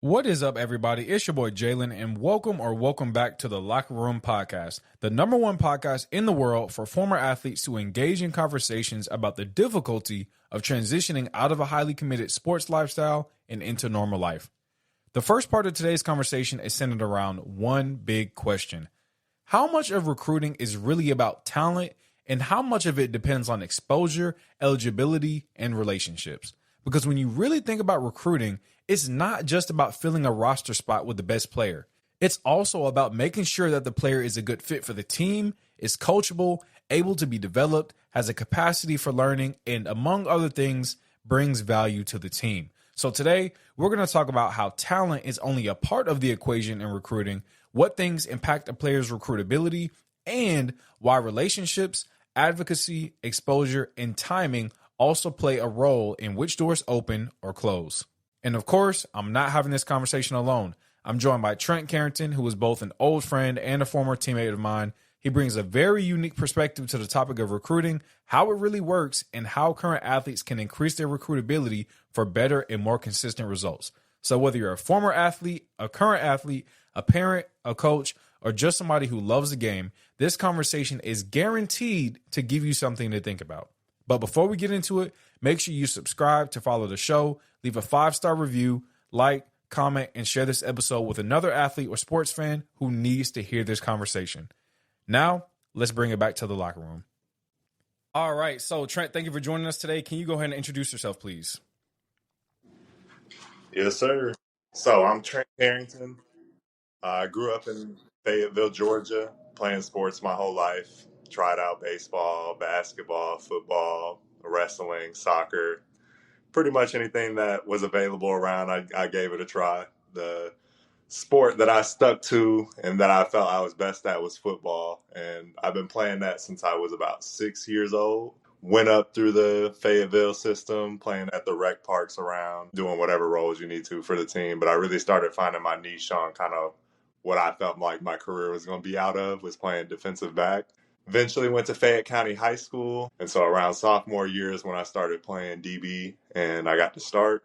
What is up, everybody? It's your boy Jalen, and welcome back to the Locker Room Podcast, the number one podcast in the world for former athletes to engage in conversations about the difficulty of transitioning out of a highly committed sports lifestyle and into normal life. The first part of today's conversation is centered around one big question: how much of recruiting is really about talent, and how much of it depends on exposure, eligibility, and relationships? Because when you really think about recruiting, it's not just about filling a roster spot with the best player. It's also about making sure that the player is a good fit for the team, is coachable, able to be developed, has a capacity for learning, and among other things, brings value to the team. So today, we're going to talk about how talent is only a part of the equation in recruiting, what things impact a player's recruitability, and why relationships, advocacy, exposure, and timing also play a role in which doors open or close. And of course, I'm not having this conversation alone. I'm joined by Trent Carrington, who is both an old friend and a former teammate of mine. He brings a very unique perspective to the topic of recruiting, how it really works, and how current athletes can increase their recruitability for better and more consistent results. So whether you're a former athlete, a current athlete, a parent, a coach, or just somebody who loves the game, this conversation is guaranteed to give you something to think about. But before we get into it, make sure you subscribe to follow the show, leave a 5-star review, like, comment, and share this episode with another athlete or sports fan who needs to hear this conversation. Now, let's bring it back to the locker room. All right, so Trent, thank you for joining us today. Can you go ahead and introduce yourself, please? Yes, sir. So I'm Trent Carrington. I grew up in Fayetteville, Georgia, playing sports my whole life. Tried out baseball, basketball, football, wrestling, soccer. Pretty much anything that was available around, I gave it a try. The sport that I stuck to and that I felt I was best at was football. And I've been playing that since I was about 6 years old. Went up through the Fayetteville system, playing at the rec parks around, doing whatever roles you need to for the team. But I really started finding my niche on kind of what I felt like my career was going to be out of, was playing defensive back. Eventually went to Fayette County High School. And so around sophomore year is when I started playing DB and I got to start.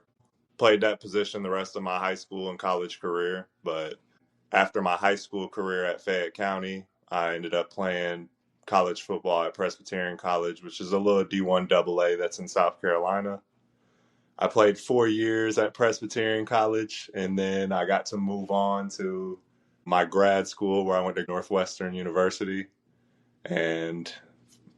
Played that position the rest of my high school and college career. But after my high school career at Fayette County, I ended up playing college football at Presbyterian College, which is a little D1 AA that's in South Carolina. I played 4 years at Presbyterian College, and then I got to move on to my grad school where I went to Northwestern University. And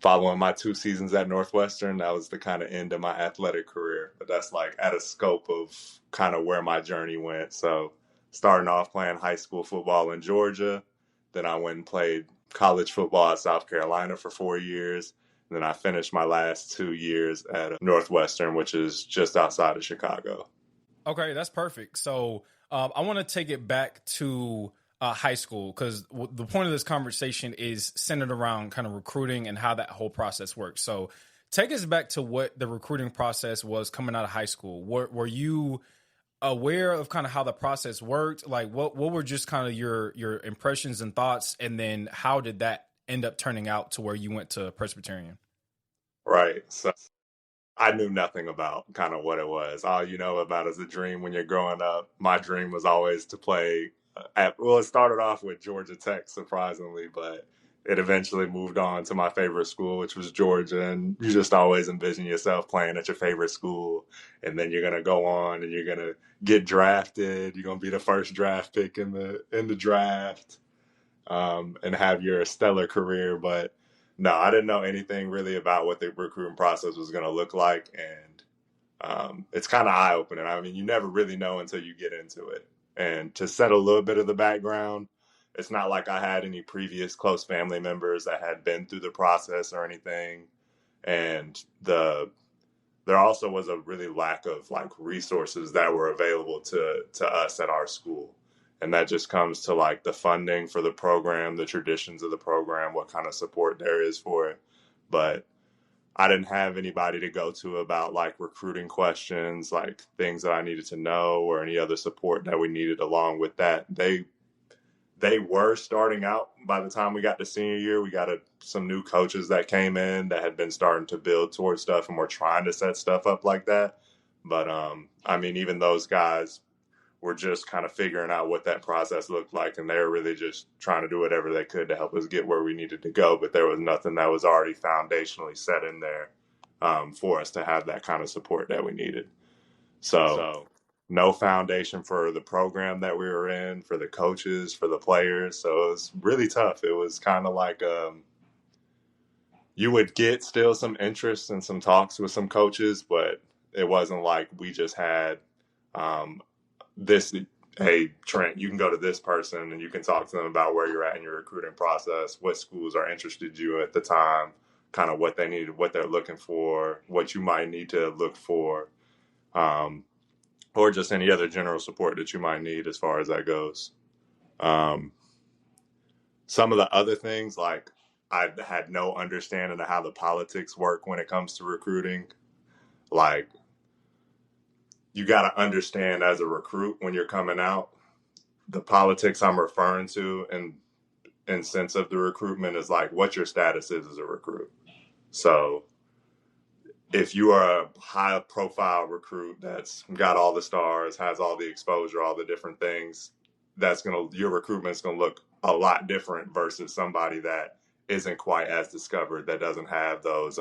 following my 2 seasons at Northwestern, that was the kind of end of my athletic career. But that's like at a scope of kind of where my journey went. So starting off playing high school football in Georgia, then I went and played college football at South Carolina for 4 years. And then I finished my last 2 years at Northwestern, which is just outside of Chicago. Okay, that's perfect. So I want to take it back to high school, because the point of this conversation is centered around kind of recruiting and how that whole process works. So take us back to what the recruiting process was coming out of high school. Were you aware of kind of how the process worked? Like what were just kind of your impressions and thoughts, and then how did that end up turning out to where you went to Presbyterian? Right. So I knew nothing about kind of what it was. All you know about is a dream when you're growing up. My dream was always to play it started off with Georgia Tech, surprisingly, but it eventually moved on to my favorite school, which was Georgia. And you just always envision yourself playing at your favorite school. And then you're going to go on and you're going to get drafted. You're going to be the first draft pick in the draft, and have your stellar career. But no, I didn't know anything really about what the recruiting process was going to look like. And it's kind of eye-opening. I mean, you never really know until you get into it. And to set a little bit of the background, it's not like I had any previous close family members that had been through the process or anything. And there also was a really lack of like resources that were available to us at our school. And that just comes to like the funding for the program, the traditions of the program, what kind of support there is for it. But I didn't have anybody to go to about like recruiting questions, like things that I needed to know or any other support that we needed along with that. They were starting out by the time we got to senior year. We got some new coaches that came in that had been starting to build towards stuff and were trying to set stuff up like that. But I mean, even those guys were just kind of figuring out what that process looked like, and they were really just trying to do whatever they could to help us get where we needed to go. But there was nothing that was already foundationally set in there for us to have that kind of support that we needed. So no foundation for the program that we were in, for the coaches, for the players. So it was really tough. It was kind of like you would get still some interest and some talks with some coaches, but it wasn't like we just had this, hey, Trent, you can go to this person and you can talk to them about where you're at in your recruiting process, what schools are interested in you at the time, kind of what they need, what they're looking for, what you might need to look for, or just any other general support that you might need as far as that goes. Some of the other things, like I had no understanding of how the politics work when it comes to recruiting. Like, you got to understand as a recruit when you're coming out, the politics I'm referring to in sense of the recruitment is like what your status is as a recruit. So if you are a high profile recruit that's got all the stars, has all the exposure, all the different things, your recruitment's gonna look a lot different versus somebody that isn't quite as discovered, that doesn't have those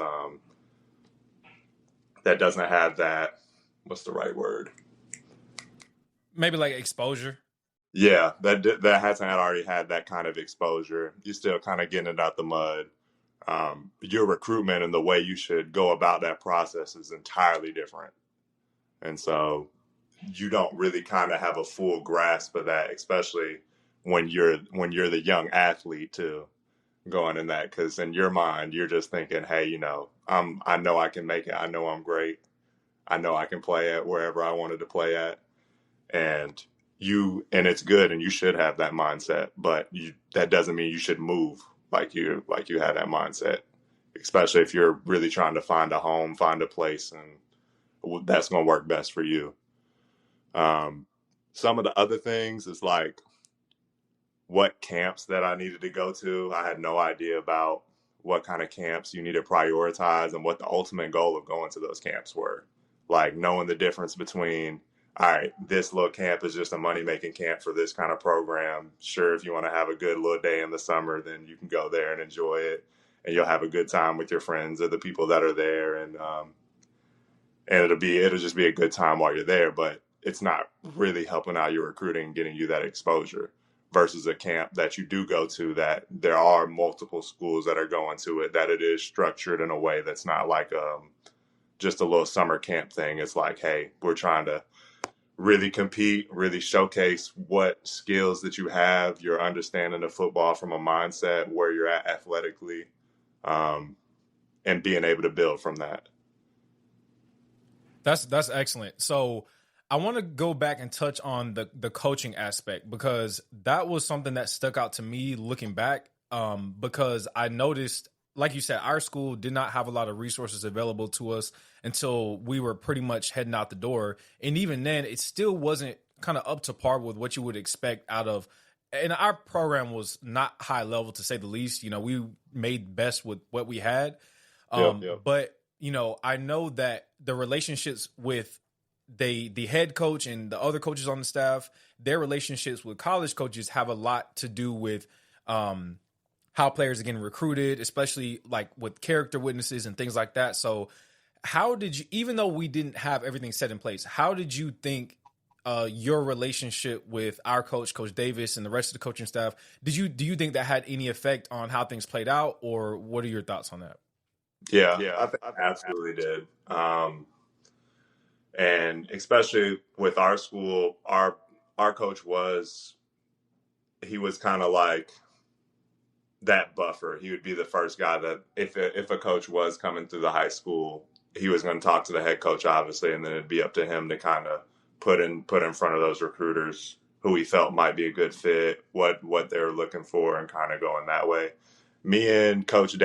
that, what's the right word? Maybe like exposure. Yeah, that hasn't already had that kind of exposure. You're still kind of getting it out the mud. Your recruitment and the way you should go about that process is entirely different. And so you don't really kind of have a full grasp of that, especially when you're the young athlete too, going in that, because in your mind you're just thinking, hey, I know I can make it. I know I'm great. I know I can play at wherever I wanted to play at, and it's good, and you should have that mindset. But that doesn't mean you should move like you had that mindset, especially if you're really trying to find a home, find a place, and that's going to work best for you. Some of the other things is like what camps that I needed to go to. I had no idea about what kind of camps you need to prioritize and what the ultimate goal of going to those camps were. Like knowing the difference between, all right, this little camp is just a money-making camp for this kind of program. Sure, if you want to have a good little day in the summer, then you can go there and enjoy it, and you'll have a good time with your friends or the people that are there, and it'll just be a good time while you're there. But it's not really helping out your recruiting, getting you that exposure. Versus a camp that you do go to, that there are multiple schools that are going to it, that it is structured in a way that's not like just a little summer camp thing. It's like, hey, we're trying to really compete, really showcase what skills that you have, your understanding of football from a mindset, where you're at athletically, and being able to build from that. That's excellent. So I want to go back and touch on the coaching aspect, because that was something that stuck out to me looking back, because I noticed, like you said, our school did not have a lot of resources available to us until we were pretty much heading out the door. And even then, it still wasn't kind of up to par with what you would expect out of, and our program was not high level, to say the least. We made best with what we had. Yep. But, I know that the relationships with the head coach and the other coaches on the staff, their relationships with college coaches have a lot to do with how players are getting recruited, especially like with character witnesses and things like that. So how did you, even though we didn't have everything set in place, how did you think your relationship with our coach, Coach Davis, and the rest of the coaching staff, do you think that had any effect on how things played out, or what are your thoughts on that? Yeah, I think absolutely did. And especially with our school, our coach he was kind of like that buffer. He would be the first guy that if a coach was coming through the high school, he was going to talk to the head coach, obviously, and then it'd be up to him to kind of put in front of those recruiters who he felt might be a good fit, what they were looking for, and kind of going that way. Me and Coach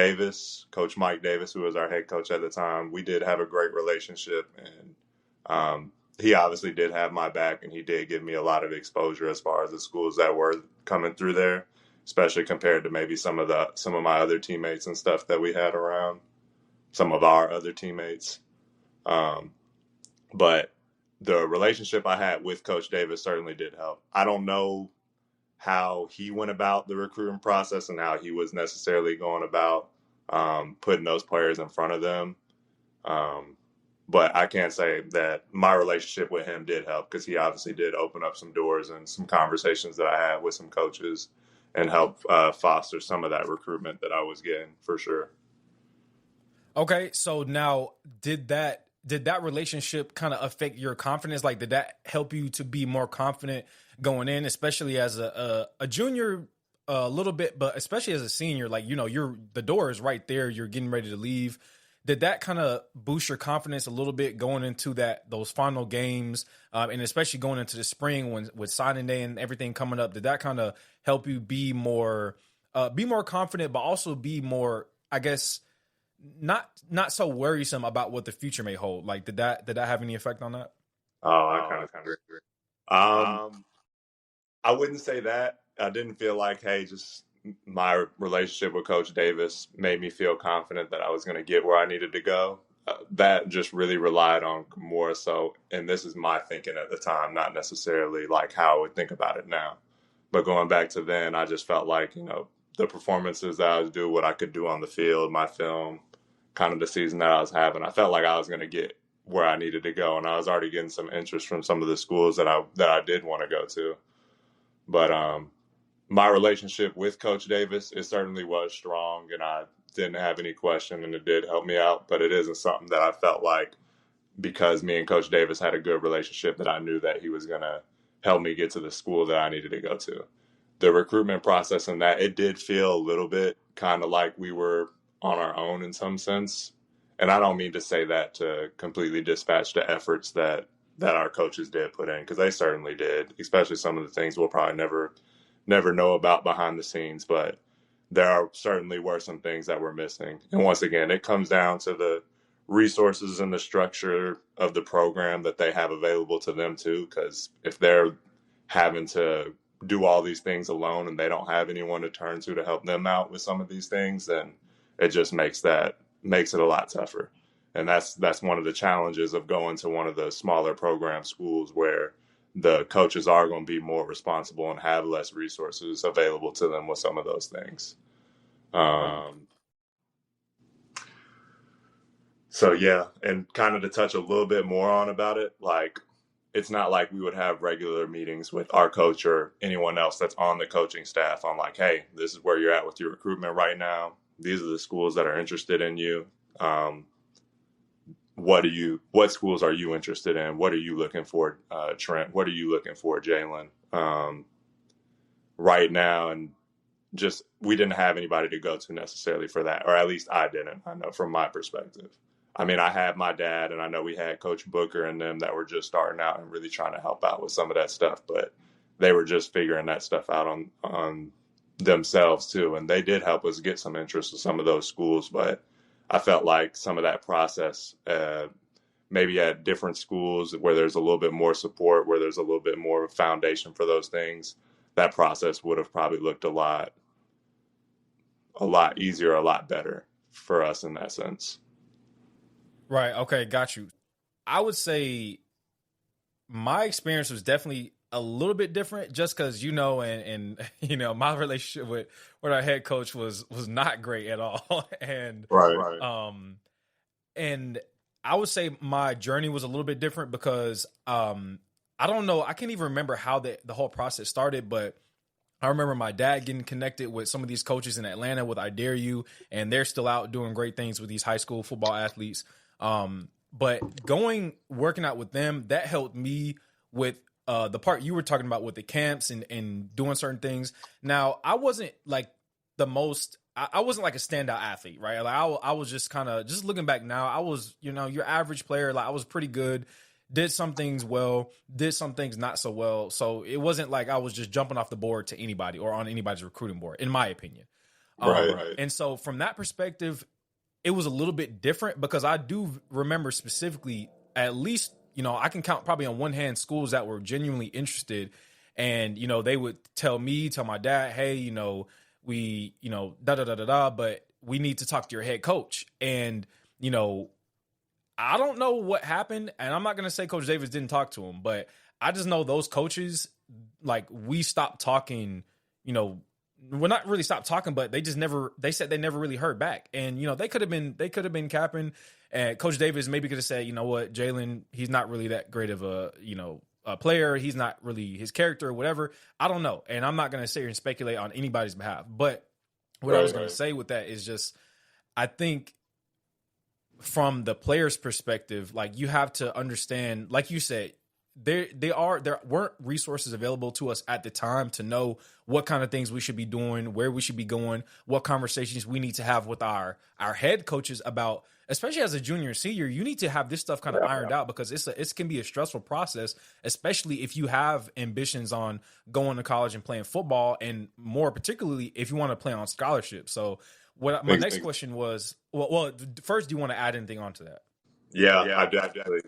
Mike Davis, who was our head coach at the time, we did have a great relationship, and he obviously did have my back, and he did give me a lot of exposure as far as the schools that were coming through there, especially compared to maybe some of my other teammates and stuff that we had around, some of our other teammates. But the relationship I had with Coach Davis certainly did help. I don't know how he went about the recruiting process and how he was necessarily going about putting those players in front of them. But I can say that my relationship with him did help because he obviously did open up some doors and some conversations that I had with some coaches and help foster some of that recruitment that I was getting for sure. Okay, so now did that relationship kind of affect your confidence? Like, did that help you to be more confident going in, especially as a junior, a little bit, but especially as a senior? Like, the door is right there. You're getting ready to leave. Did that kind of boost your confidence a little bit going into those final games, and especially going into the spring with signing day and everything coming up? Did that kind of help you be more confident, but also be more, I guess, not so worrisome about what the future may hold? Like, did that have any effect on that? Oh, I kind of agree. I wouldn't say that. I didn't feel like, hey, just my relationship with Coach Davis made me feel confident that I was going to get where I needed to go. That just really relied on more so, and this is my thinking at the time, not necessarily like how I would think about it now. But going back to then, I just felt like, the performances that I was doing, what I could do on the field, my film, kind of the season that I was having, I felt like I was going to get where I needed to go. And I was already getting some interest from some of the schools that I did want to go to. But my relationship with Coach Davis, it certainly was strong, and I didn't have any question, and it did help me out. But it isn't something that I felt like, because me and Coach Davis had a good relationship, that I knew that he was going to help me get to the school that I needed to go to. The recruitment process and that, it did feel a little bit kind of like we were on our own in some sense. And I don't mean to say that to completely dispatch the efforts that our coaches did put in, because they certainly did, especially some of the things we'll probably never know about behind the scenes. But certainly were some things that were missing. And once again, it comes down to the resources and the structure of the program that they have available to them too. Because if they're having to do all these things alone and they don't have anyone to turn to help them out with some of these things, then it just makes it a lot tougher. And that's one of the challenges of going to one of the smaller program schools, where the coaches are going to be more responsible and have less resources available to them with some of those things. So yeah, and kind of to touch a little bit more on about it, like, it's not like we would have regular meetings with our coach or anyone else that's on the coaching staff on like, hey, this is where you're at with your recruitment right now. These are the schools that are interested in you. What schools are you interested in? What are you looking for, Trent? What are you looking for, Jalen? Right now, and just, we didn't have anybody to go to necessarily for that, or at least I didn't. I know from my perspective. I mean, I had my dad, and I know we had Coach Booker and them that were just starting out and really trying to help out with some of that stuff, but they were just figuring that stuff out on themselves too. And they did help us get some interest in some of those schools, but I felt like some of that process, maybe at different schools where there's a little bit more support, where there's a little bit more of a foundation for those things, that process would have probably looked a lot easier, a lot better for us in that sense. Right. Okay. Got you. I would say my experience was definitely a little bit different, just because, and my relationship with our head coach was not great at all. And Right. And I would say my journey was a little bit different because I don't know, I can't even remember how the whole process started, but I remember my dad getting connected with some of these coaches in Atlanta with I Dare You, and they're still out doing great things with these high school football athletes. But working out with them, that helped me with the part you were talking about with the camps and doing certain things. Now, I wasn't like I wasn't like a standout athlete, right? Like I was just kind of, just looking back now, I was, your average player. Like, I was pretty good, did some things well, did some things not so well. So it wasn't like I was just jumping off the board to anybody or on anybody's recruiting board, in my opinion. Right. And so from that perspective, it was a little bit different, because I do remember specifically, at least, I can count probably on one hand schools that were genuinely interested. And, they would tell my dad, hey, we, da, da, da, da, da, but we need to talk to your head coach. And, I don't know what happened, and I'm not going to say Coach Davis didn't talk to him, but I just know those coaches, like, we stopped talking, you know, well, not really stopped talking, but they said they never really heard back. And, they could have been capping, and Coach Davis maybe could have said, you know what, Jalen, he's not really that great of a player. He's not really his character or whatever. I don't know. And I'm not going to sit here and speculate on anybody's behalf. But what I was going to say with that is just, I think from the player's perspective, like, you have to understand, like you said, there weren't resources available to us at the time to know what kind of things we should be doing, where we should be going, what conversations we need to have with our head coaches about, especially as a junior and senior. You need to have this stuff kind of ironed out, because it can be a stressful process, especially if you have ambitions on going to college and playing football, and more particularly if you want to play on scholarship. So what my next question was, well, first, do you want to add anything onto that? Yeah, I definitely,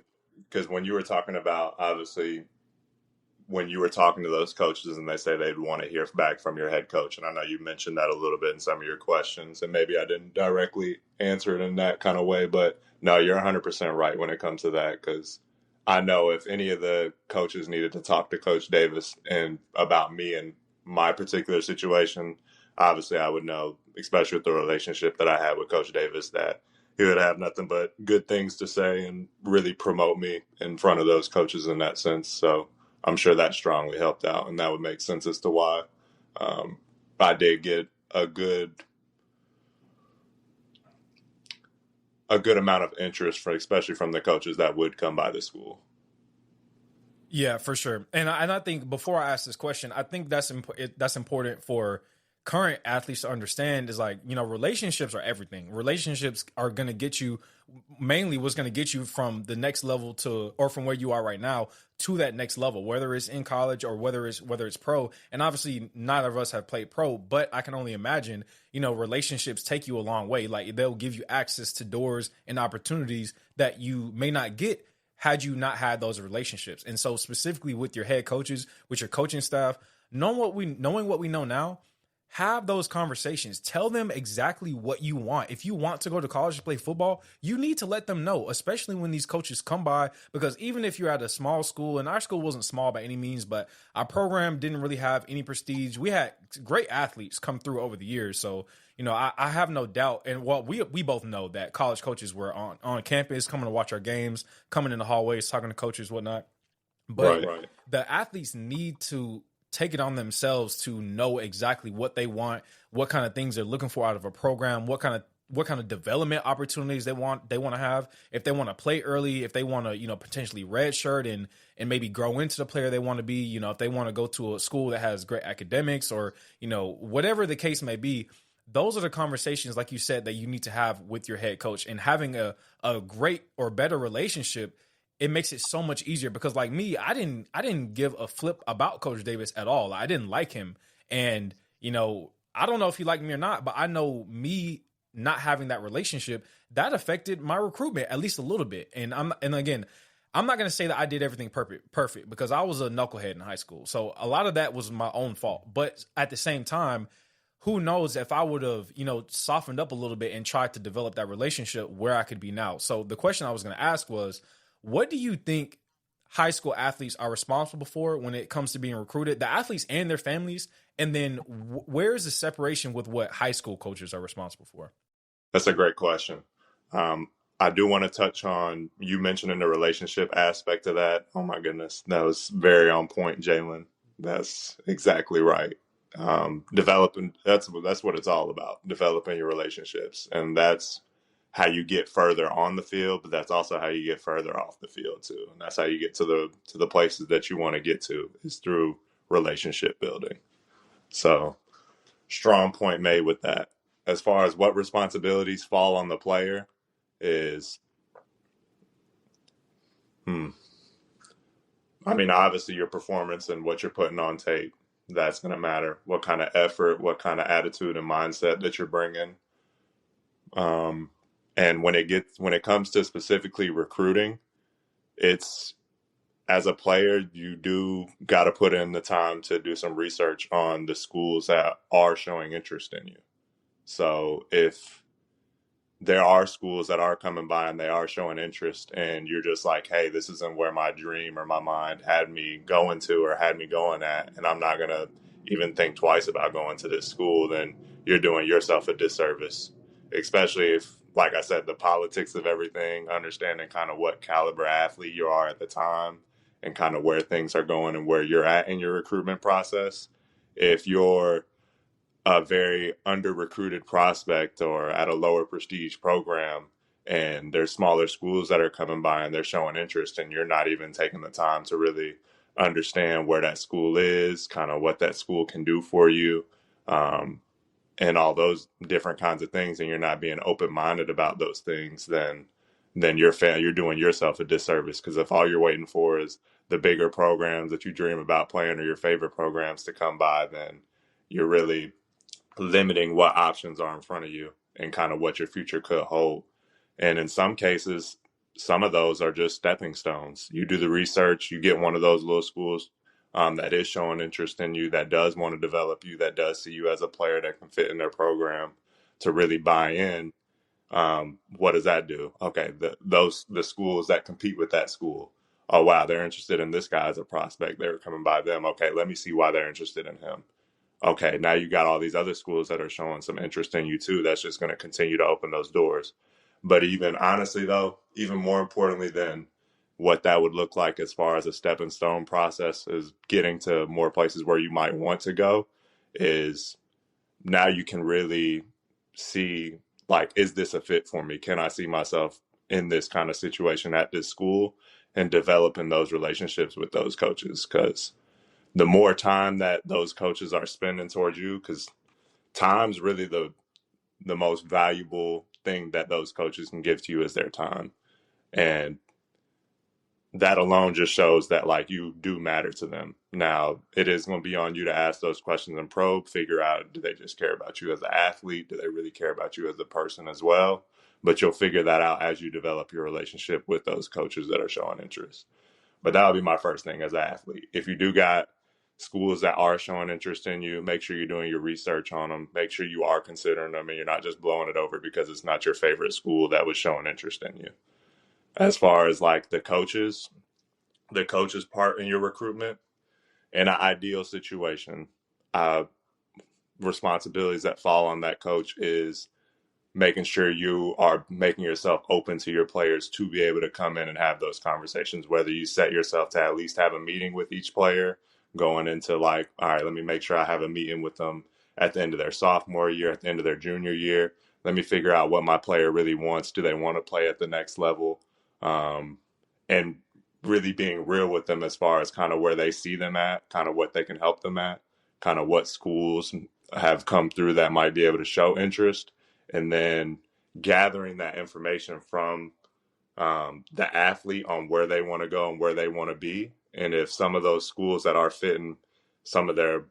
because when you were talking about, obviously, when you were talking to those coaches and they say they'd want to hear back from your head coach, and I know you mentioned that a little bit in some of your questions, and maybe I didn't directly answer it in that kind of way, but no, you're 100% right when it comes to that, because I know if any of the coaches needed to talk to Coach Davis and about me and my particular situation, obviously I would know, especially with the relationship that I had with Coach Davis, that he would have nothing but good things to say and really promote me in front of those coaches in that sense. So I'm sure that strongly helped out, and that would make sense as to why I did get a good amount of interest, especially from the coaches that would come by the school. Yeah, for sure. And I think before I ask this question, I think that's important for current athletes to understand, is like, relationships are everything. Relationships are going to get you, mainly what's going to get you from the next level to, or from where you are right now to that next level, whether it's in college or whether it's pro. And obviously neither of us have played pro, but I can only imagine, relationships take you a long way. Like, they'll give you access to doors and opportunities that you may not get had you not had those relationships. And so specifically with your head coaches, with your coaching staff, knowing what we know now, have those conversations. Tell them exactly what you want. If you want to go to college to play football, you need to let them know, especially when these coaches come by, because even if you're at a small school, and our school wasn't small by any means, but our program didn't really have any prestige. We had great athletes come through over the years. So, I have no doubt. And we both know that college coaches were on campus, coming to watch our games, coming in the hallways, talking to coaches, whatnot. But the athletes need to take it on themselves to know exactly what they want, what kind of things they're looking for out of a program, what kind of development opportunities they want to have, if they want to play early, if they want to, potentially redshirt and maybe grow into the player they want to be, if they want to go to a school that has great academics, or, whatever the case may be. Those are the conversations, like you said, that you need to have with your head coach, and having a great or better relationship. It makes it so much easier, because, like me, I didn't give a flip about Coach Davis at all. I didn't like him. And, I don't know if he liked me or not, but I know me not having that relationship, that affected my recruitment at least a little bit. And again, I'm not going to say that I did everything perfect, because I was a knucklehead in high school. So a lot of that was my own fault. But at the same time, who knows if I would have, softened up a little bit and tried to develop that relationship, where I could be now. So the question I was going to ask was, what do you think high school athletes are responsible for when it comes to being recruited, the athletes and their families? And then where is the separation with what high school coaches are responsible for? That's a great question. I do want to touch on, you mentioning the relationship aspect of that. Oh my goodness, that was very on point, Jalen. That's exactly right. Developing, that's what it's all about, developing your relationships. And that's how you get further on the field, but that's also how you get further off the field too. And that's how you get to the places that you want to get to, is through relationship building. So strong point made with that. As far as what responsibilities fall on the player is, obviously your performance and what you're putting on tape, that's going to matter. What kind of effort, what kind of attitude and mindset that you're bringing. And when it comes to specifically recruiting, it's, as a player, you do got to put in the time to do some research on the schools that are showing interest in you. So if there are schools that are coming by and they are showing interest, and you're just like, hey, this isn't where my dream or my mind had me going to or had me going at, and I'm not going to even think twice about going to this school, then you're doing yourself a disservice. Especially if, like I said, the politics of everything, understanding kind of what caliber athlete you are at the time and kind of where things are going and where you're at in your recruitment process. If you're a very under recruited prospect or at a lower prestige program and there's smaller schools that are coming by and they're showing interest and you're not even taking the time to really understand where that school is, kind of what that school can do for you, um, and all those different kinds of things, and you're not being open-minded about those things, then you're doing yourself a disservice. Because if all you're waiting for is the bigger programs that you dream about playing or your favorite programs to come by, then you're really limiting what options are in front of you and kind of what your future could hold. And in some cases, some of those are just stepping stones. You do the research, you get one of those little schools that is showing interest in you, that does want to develop you, that does see you as a player that can fit in their program to really buy in. What does that do? Okay, the schools that compete with that school. Oh wow, they're interested in this guy as a prospect. They're coming by them. Okay, let me see why they're interested in him. Okay, now you got all these other schools that are showing some interest in you too. That's just going to continue to open those doors. But even honestly, though, even more importantly than what that would look like as far as a stepping stone process is getting to more places where you might want to go, is now you can really see, like, is this a fit for me? Can I see myself in this kind of situation at this school, and developing those relationships with those coaches? Because the more time that those coaches are spending towards you, because time's really the most valuable thing that those coaches can give to you is their time. And that alone just shows that, like, you do matter to them. Now, it is going to be on you to ask those questions and probe, figure out, do they just care about you as an athlete? Do they really care about you as a person as well? But you'll figure that out as you develop your relationship with those coaches that are showing interest. But that would be my first thing as an athlete. If you do got schools that are showing interest in you, make sure you're doing your research on them. Make sure you are considering them and you're not just blowing it over because it's not your favorite school that was showing interest in you. As far as like the coaches part in your recruitment, in an ideal situation, uh, responsibilities that fall on that coach is making sure you are making yourself open to your players to be able to come in and have those conversations, whether you set yourself to at least have a meeting with each player going into, like, all right, let me make sure I have a meeting with them at the end of their sophomore year, at the end of their junior year. Let me figure out what my player really wants. Do they want to play at the next level? And really being real with them as far as kind of where they see them at, kind of what they can help them at, kind of what schools have come through that might be able to show interest, and then gathering that information from the athlete on where they want to go and where they want to be. And if some of those schools that are fitting some of their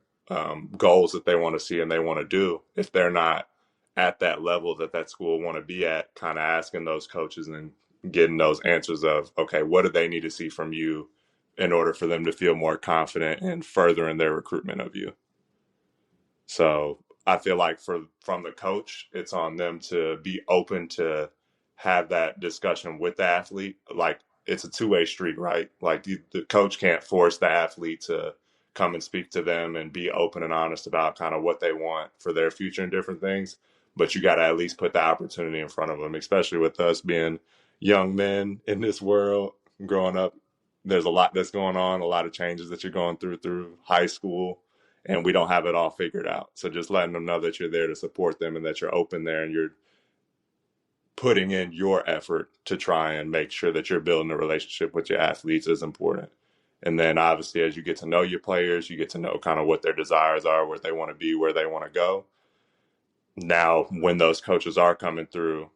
goals that they want to see and they want to do, if they're not at that level that that school want to be at, kind of asking those coaches and getting those answers of, okay, what do they need to see from you in order for them to feel more confident and furthering their recruitment of you. So I feel like from the coach, it's on them to be open to have that discussion with the athlete. Like, it's a two-way street, right? Like, the coach can't force the athlete to come and speak to them and be open and honest about kind of what they want for their future and different things. But you got to at least put the opportunity in front of them, especially with us being young men in this world growing up. There's a lot that's going on, a lot of changes that you're going through high school, and we don't have it all figured out. So just letting them know that you're there to support them and that you're open there and you're putting in your effort to try and make sure that you're building a relationship with your athletes is important. And then obviously, as you get to know your players, you get to know kind of what their desires are, where they want to be, where they want to go. Now, when those coaches are coming through,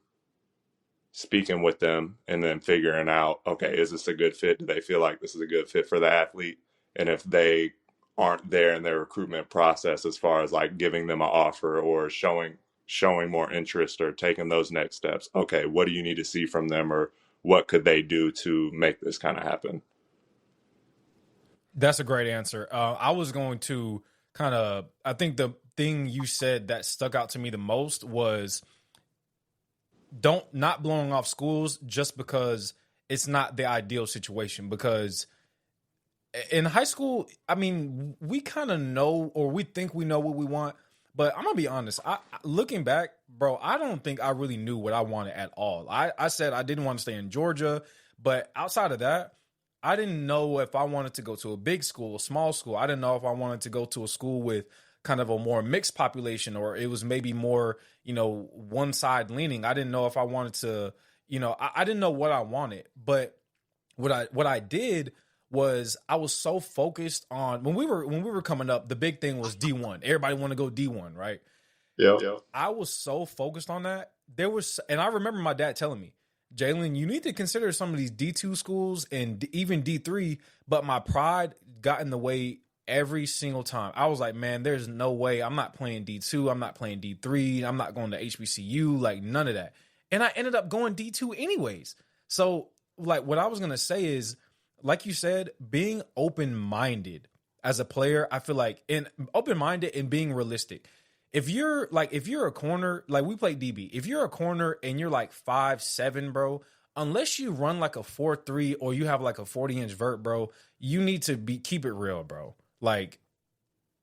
speaking with them and then figuring out, okay, is this a good fit? Do they feel like this is a good fit for the athlete? And if they aren't there in their recruitment process as far as like giving them an offer or showing more interest or taking those next steps, okay, what do you need to see from them, or what could they do to make this kind of happen? That's a great answer. I was going to I think the thing you said that stuck out to me the most was don't not blowing off schools just because it's not the ideal situation. Because in high school, I mean, we kind of know, or we think we know what we want. But I'm gonna be honest. Looking back, bro, I don't think I really knew what I wanted at all. I said I didn't want to stay in Georgia, but outside of that, I didn't know if I wanted to go to a big school, a small school. I didn't know if I wanted to go to a school with kind of a more mixed population, or it was maybe more, one side leaning. I didn't know if I wanted to, I didn't know what I wanted. But what I did was I was so focused on when we were coming up, the big thing was D1. Everybody want to go D1, right? Yep. I was so focused on that. And I remember my dad telling me, Jalen, you need to consider some of these D2 schools and even D3. But my pride got in the way every single time. I was like, man, there's no way. I'm not playing D2. I'm not playing D3. I'm not going to HBCU, like none of that. And I ended up going D2 anyways. So, like, what I was going to say is, like you said, being open-minded as a player, I feel like, and open-minded and being realistic. If you're a corner, like we play DB, if you're a corner and you're like 5'7", bro, unless you run like a 4.3 or you have like a 40-inch vert, bro, you need to keep it real, bro. Like,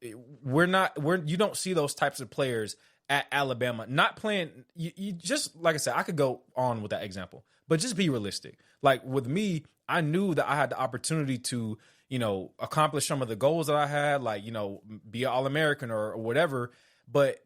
you don't see those types of players at Alabama not playing. You just, like I said, I could go on with that example, but just be realistic. Like with me, I knew that I had the opportunity to, accomplish some of the goals that I had, like, be an All-American or whatever, but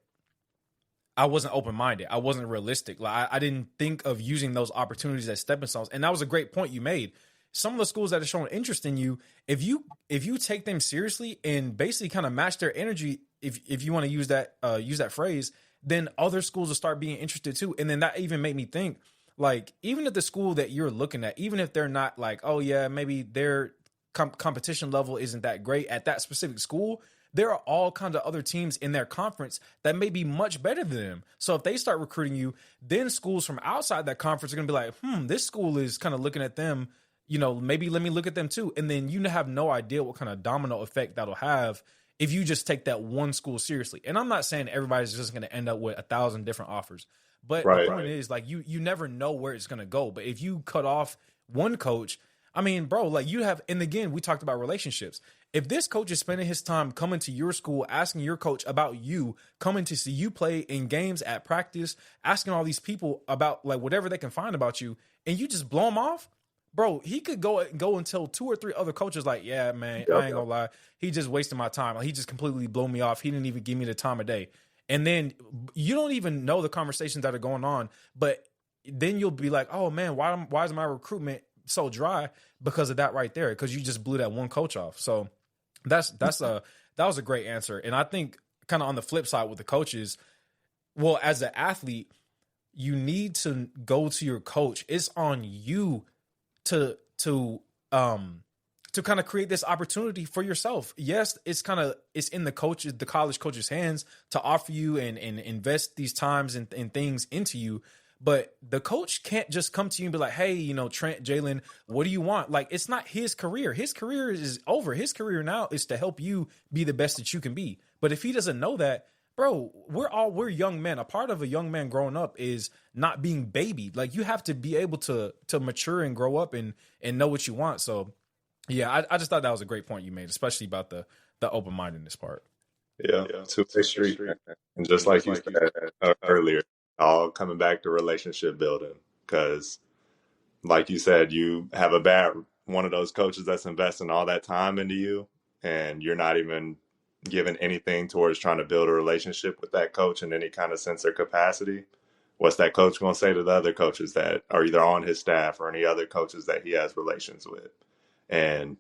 I wasn't open-minded. I wasn't realistic. Like I didn't think of using those opportunities as stepping stones. And that was a great point you made. Some of the schools that are showing interest in you, if you take them seriously and basically kind of match their energy, if you want to use that phrase, then other schools will start being interested too. And then that even made me think, like, even at the school that you're looking at, even if they're not like, oh yeah, maybe their competition level isn't that great at that specific school, there are all kinds of other teams in their conference that may be much better than them. So if they start recruiting you, then schools from outside that conference are going to be like, this school is kind of looking at them, maybe let me look at them too. And then you have no idea what kind of domino effect that'll have if you just take that one school seriously. And I'm not saying everybody's just going to end up with 1,000 different offers, but the point is, like, you never know where it's going to go. But if you cut off one coach, I mean, bro, like you have, and again, we talked about relationships. If this coach is spending his time coming to your school, asking your coach about you, coming to see you play in games, at practice, asking all these people about like whatever they can find about you, and you just blow him off, bro, he could go and tell 2 or 3 other coaches like, yeah, man, I ain't gonna lie, he just wasted my time. Like, he just completely blew me off. He didn't even give me the time of day. And then you don't even know the conversations that are going on, but then you'll be like, oh man, why is my recruitment so dry because of that right there? Because you just blew that one coach off. So that was a great answer. And I think kind of on the flip side with the coaches, well, as an athlete, you need to go to your coach. It's on you to kind of create this opportunity for yourself. Yes, it's in the college coach's hands to offer you and invest these times and things into you. But the coach can't just come to you and be like, hey, Trent, Jalen, what do you want? Like, it's not his career. His career is over. His career now is to help you be the best that you can be. But if he doesn't know that, bro, we're young men. A part of a young man growing up is not being babied. Like, you have to be able to mature and grow up and know what you want. So yeah, I just thought that was a great point you made, especially about the open-mindedness part. Yeah, two-way street. And just like you said earlier, all coming back to relationship building. Because, like you said, you have one of those coaches that's investing all that time into you, and you're not even giving anything towards trying to build a relationship with that coach in any kind of sense or capacity. What's that coach going to say to the other coaches that are either on his staff or any other coaches that he has relations with? And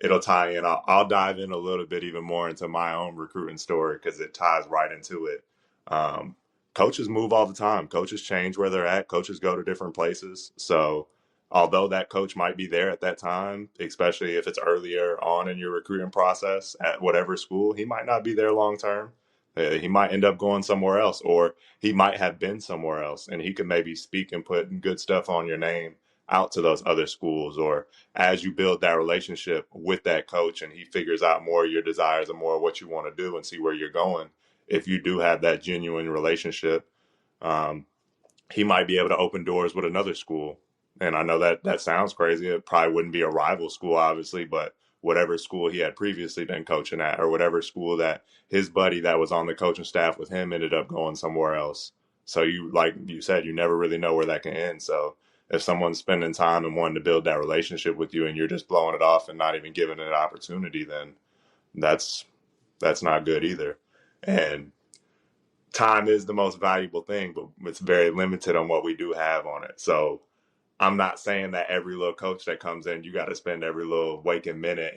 it'll tie in. I'll dive in a little bit even more into my own recruiting story because it ties right into it. Coaches move all the time. Coaches change where they're at. Coaches go to different places. So although that coach might be there at that time, especially if it's earlier on in your recruiting process at whatever school, he might not be there long term. He might end up going somewhere else, or he might have been somewhere else, and he could maybe speak and put good stuff on your name out to those other schools. Or as you build that relationship with that coach and he figures out more of your desires and more of what you want to do and see where you're going, if you do have that genuine relationship, um, he might be able to open doors with another school. And I know that that sounds crazy. It probably wouldn't be a rival school, obviously, but whatever school he had previously been coaching at, or whatever school that his buddy that was on the coaching staff with him ended up going somewhere else. So you, like you said, you never really know where that can end. So if someone's spending time and wanting to build that relationship with you and you're just blowing it off and not even giving it an opportunity, then that's that's not good either. And time is the most valuable thing, but it's very limited on what we do have on it. So I'm not saying that every little coach that comes in, you got to spend every little waking minute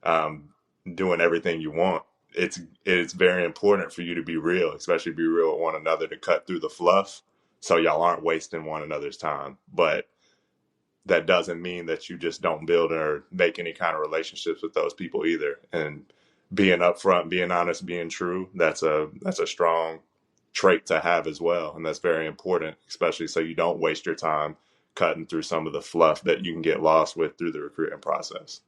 and doing everything you want. It's very important for you to be real, especially be real with one another, to cut through the fluff, so y'all aren't wasting one another's time. But that doesn't mean that you just don't build or make any kind of relationships with those people either. And being upfront, being honest, being true, that's a strong trait to have as well. And that's very important, especially so you don't waste your time cutting through some of the fluff that you can get lost with through the recruiting process.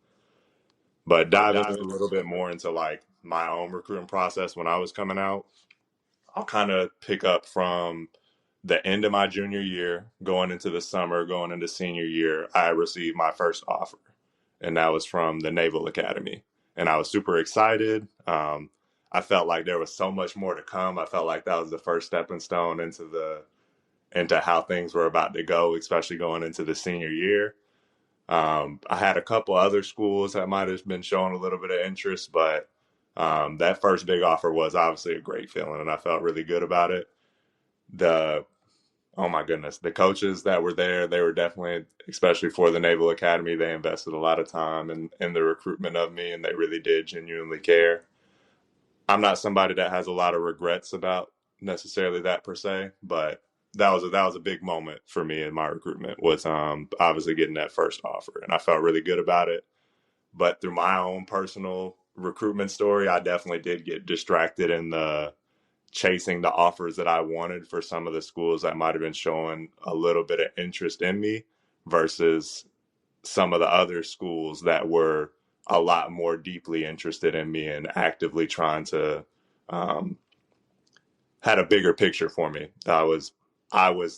But diving a little bit more into like my own recruiting process when I was coming out, I'll kind of pick up from the end of my junior year, going into the summer, going into senior year. I received my first offer, and that was from the Naval Academy. And I was super excited. I felt like there was so much more to come. I felt like that was the first stepping stone into how things were about to go, especially going into the senior year. I had a couple other schools that might have been showing a little bit of interest, but that first big offer was obviously a great feeling, and I felt really good about it. The Oh my goodness, the coaches that were there, they were definitely, especially for the Naval Academy, they invested a lot of time in the recruitment of me, and they really did genuinely care. I'm not somebody that has a lot of regrets about necessarily that per se, but that was a big moment for me in my recruitment, was obviously getting that first offer, and I felt really good about it. But through my own personal recruitment story, I definitely did get distracted in the chasing the offers that I wanted for some of the schools that might have been showing a little bit of interest in me, versus some of the other schools that were a lot more deeply interested in me and actively trying to um, had a bigger picture for me. I was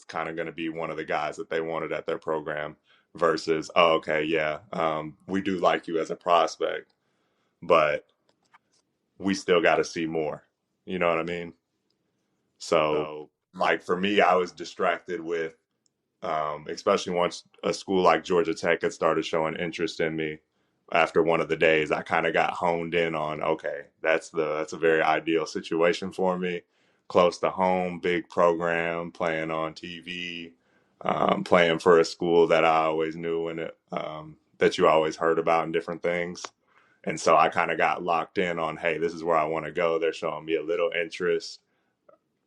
kind of going to be one of the guys that they wanted at their program, versus, oh, okay, yeah, we do like you as a prospect, but we still got to see more. You know what I mean? So, like for me, I was distracted with, especially once a school like Georgia Tech had started showing interest in me. After one of the days, I kind of got honed in on, okay, that's a very ideal situation for me, close to home, big program, playing on TV, playing for a school that I always knew and that you always heard about in different things. And so I kind of got locked in on, hey, this is where I want to go. They're showing me a little interest.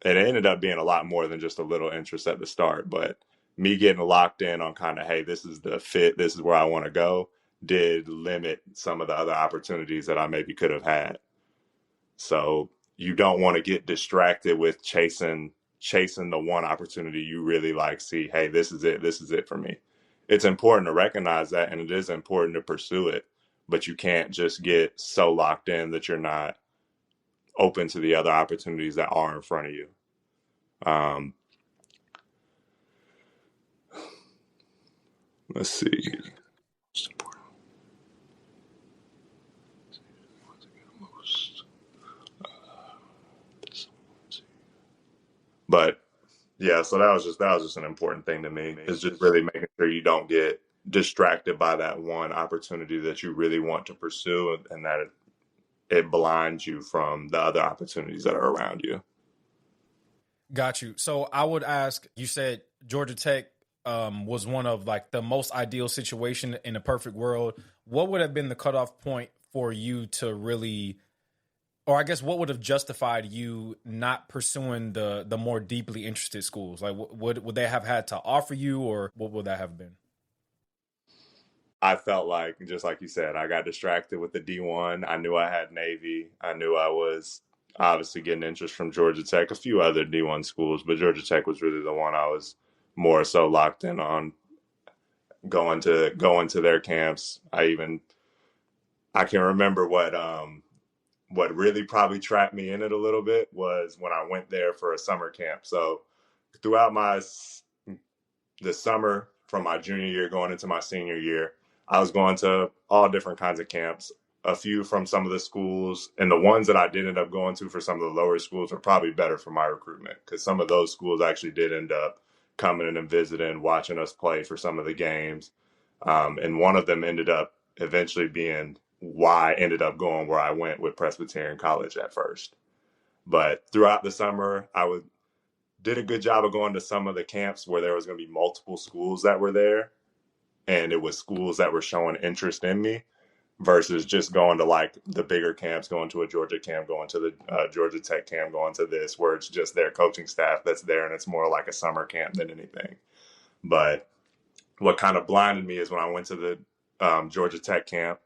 It ended up being a lot more than just a little interest at the start, but me getting locked in on kind of, hey, this is the fit, this is where I want to go, did limit some of the other opportunities that I maybe could have had. So you don't want to get distracted with chasing the one opportunity you really like. See, hey, this is it for me. It's important to recognize that, and it is important to pursue it, but you can't just get so locked in that you're not open to the other opportunities that are in front of you. Um, let's see. But yeah, so that was just an important thing to me. Is just really making sure you don't get distracted by that one opportunity that you really want to pursue, and that it blinds you from the other opportunities that are around you. Got you. So I would ask, you said Georgia Tech was one of like the most ideal situation in a perfect world. What would have been the cutoff point for you to really, or I guess what would have justified you not pursuing the more deeply interested schools? Like would they have had to offer you, or what would that have been? I felt like, just like you said, I got distracted with the D1. I knew I had Navy. I knew I was obviously getting interest from Georgia Tech, a few other D1 schools, but Georgia Tech was really the one I was more so locked in on, going to their camps. I can remember what really probably trapped me in it a little bit was when I went there for a summer camp. So throughout the summer from my junior year going into my senior year, I was going to all different kinds of camps, a few from some of the schools, and the ones that I did end up going to for some of the lower schools were probably better for my recruitment because some of those schools actually did end up coming in and visiting, watching us play for some of the games. And one of them ended up eventually being why I ended up going where I went with Presbyterian College at first. But throughout the summer, did a good job of going to some of the camps where there was going to be multiple schools that were there, and it was schools that were showing interest in me versus just going to like the bigger camps, going to a Georgia camp, going to the Georgia Tech camp, going to this where it's just their coaching staff that's there and it's more like a summer camp than anything. But what kind of blinded me is when I went to the Georgia Tech camp,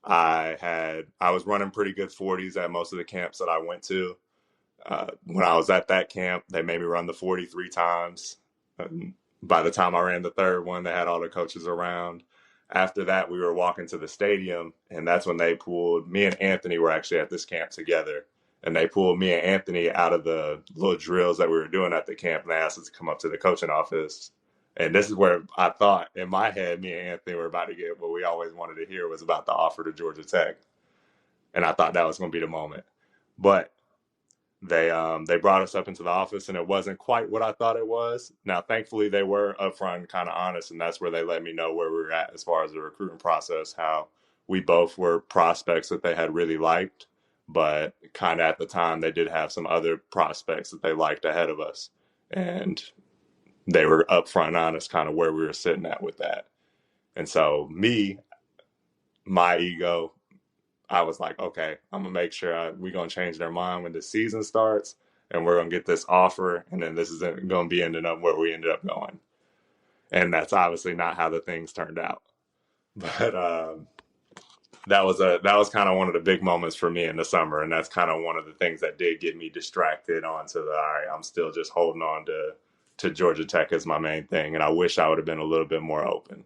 I was running pretty good 40s at most of the camps that I went to. When I was at that camp, they made me run the 43 times. By the time I ran the third one, they had all the coaches around. After that, we were walking to the stadium, and that's when they pulled me and Anthony were actually at this camp together. And they pulled me and Anthony out of the little drills that we were doing at the camp, and they asked us to come up to the coaching office. And this is where I thought, in my head, me and Anthony were about to get what we always wanted to hear was about the offer to Georgia Tech. And I thought that was going to be the moment. But they brought us up into the office, and it wasn't quite what I thought it was. Now, thankfully, they were upfront and kind of honest, and that's where they let me know where we were at as far as the recruiting process, how we both were prospects that they had really liked, but kind of at the time, they did have some other prospects that they liked ahead of us. And they were upfront and honest kind of where we were sitting at with that. And so my ego, I was like, okay, I'm going to make sure we're going to change their mind when the season starts and we're going to get this offer. And then this is going to be ending up where we ended up going. And that's obviously not how the things turned out. But that was kind of one of the big moments for me in the summer. And that's kind of one of the things that did get me distracted onto all right, I'm still just holding on to Georgia Tech as my main thing. And I wish I would have been a little bit more open.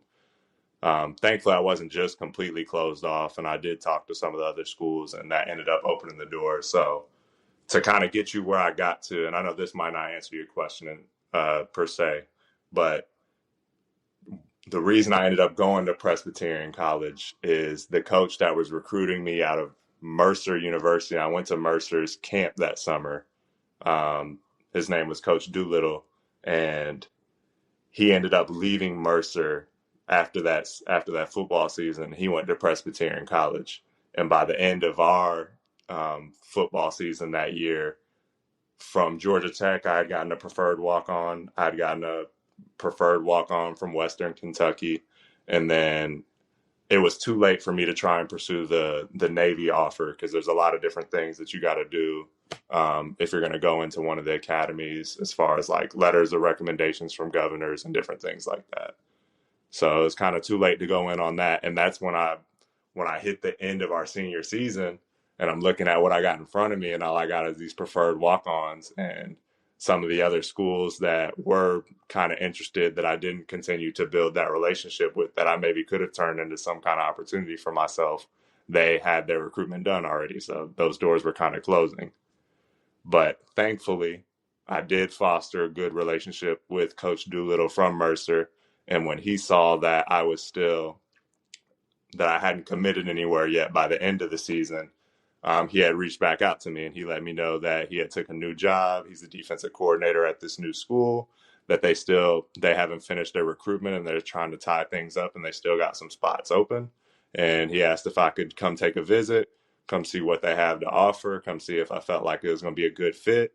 Thankfully, I wasn't just completely closed off, and I did talk to some of the other schools, and that ended up opening the door. So to kind of get you where I got to, and I know this might not answer your question per se, but the reason I ended up going to Presbyterian College is the coach that was recruiting me out of Mercer University. I went to Mercer's camp that summer. His name was Coach Doolittle, and he ended up leaving Mercer after that football season. He went to Presbyterian College, and by the end of our football season that year, from Georgia Tech, I had gotten a preferred walk-on. I had gotten a preferred walk-on from Western Kentucky, and then it was too late for me to try and pursue the Navy offer because there's a lot of different things that you got to do if you're going to go into one of the academies, as far as like letters of recommendations from governors and different things like that. So it was kind of too late to go in on that. And that's when I hit the end of our senior season and I'm looking at what I got in front of me, and all I got is these preferred walk-ons and some of the other schools that were kind of interested that I didn't continue to build that relationship with, that I maybe could have turned into some kind of opportunity for myself. They had their recruitment done already. So those doors were kind of closing. But thankfully, I did foster a good relationship with Coach Doolittle from Mercer. And when he saw that that I hadn't committed anywhere yet by the end of the season, he had reached back out to me and he let me know that he had took a new job. He's the defensive coordinator at this new school, that they haven't finished their recruitment and they're trying to tie things up and they still got some spots open. And he asked if I could come take a visit, come see what they have to offer, come see if I felt like it was going to be a good fit.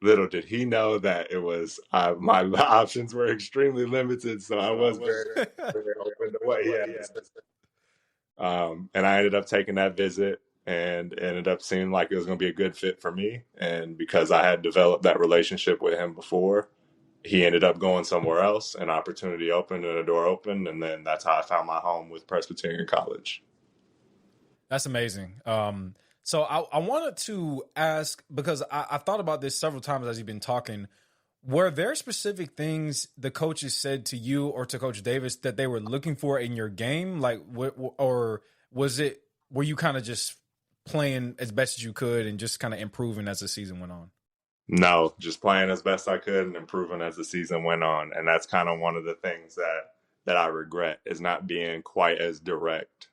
Little did he know that it was my options were extremely limited, so I was very, very open to what he had to say. And I ended up taking that visit and ended up seeming like it was going to be a good fit for me. And because I had developed that relationship with him before, he ended up going somewhere else. An opportunity opened and a door opened, and then that's how I found my home with Presbyterian College. That's amazing. So I wanted to ask, because I thought about this several times as you've been talking. Were there specific things the coaches said to you or to Coach Davis that they were looking for in your game? Like, or were you kind of just playing as best as you could and just kind of improving as the season went on? No, just playing as best I could and improving as the season went on. And that's kind of one of the things that I regret is not being quite as direct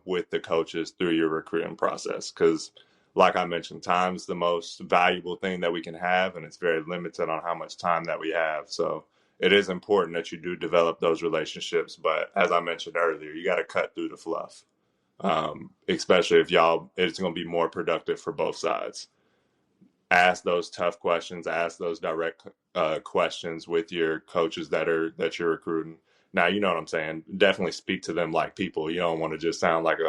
with the coaches through your recruiting process. Because, like I mentioned, time's the most valuable thing that we can have, and it's very limited on how much time that we have. So it is important that you do develop those relationships. But as I mentioned earlier, you got to cut through the fluff, especially if it's going to be more productive for both sides. Ask those tough questions, ask those direct questions with your coaches that you're recruiting. Now, you know what I'm saying. Definitely speak to them like people. You don't want to just sound like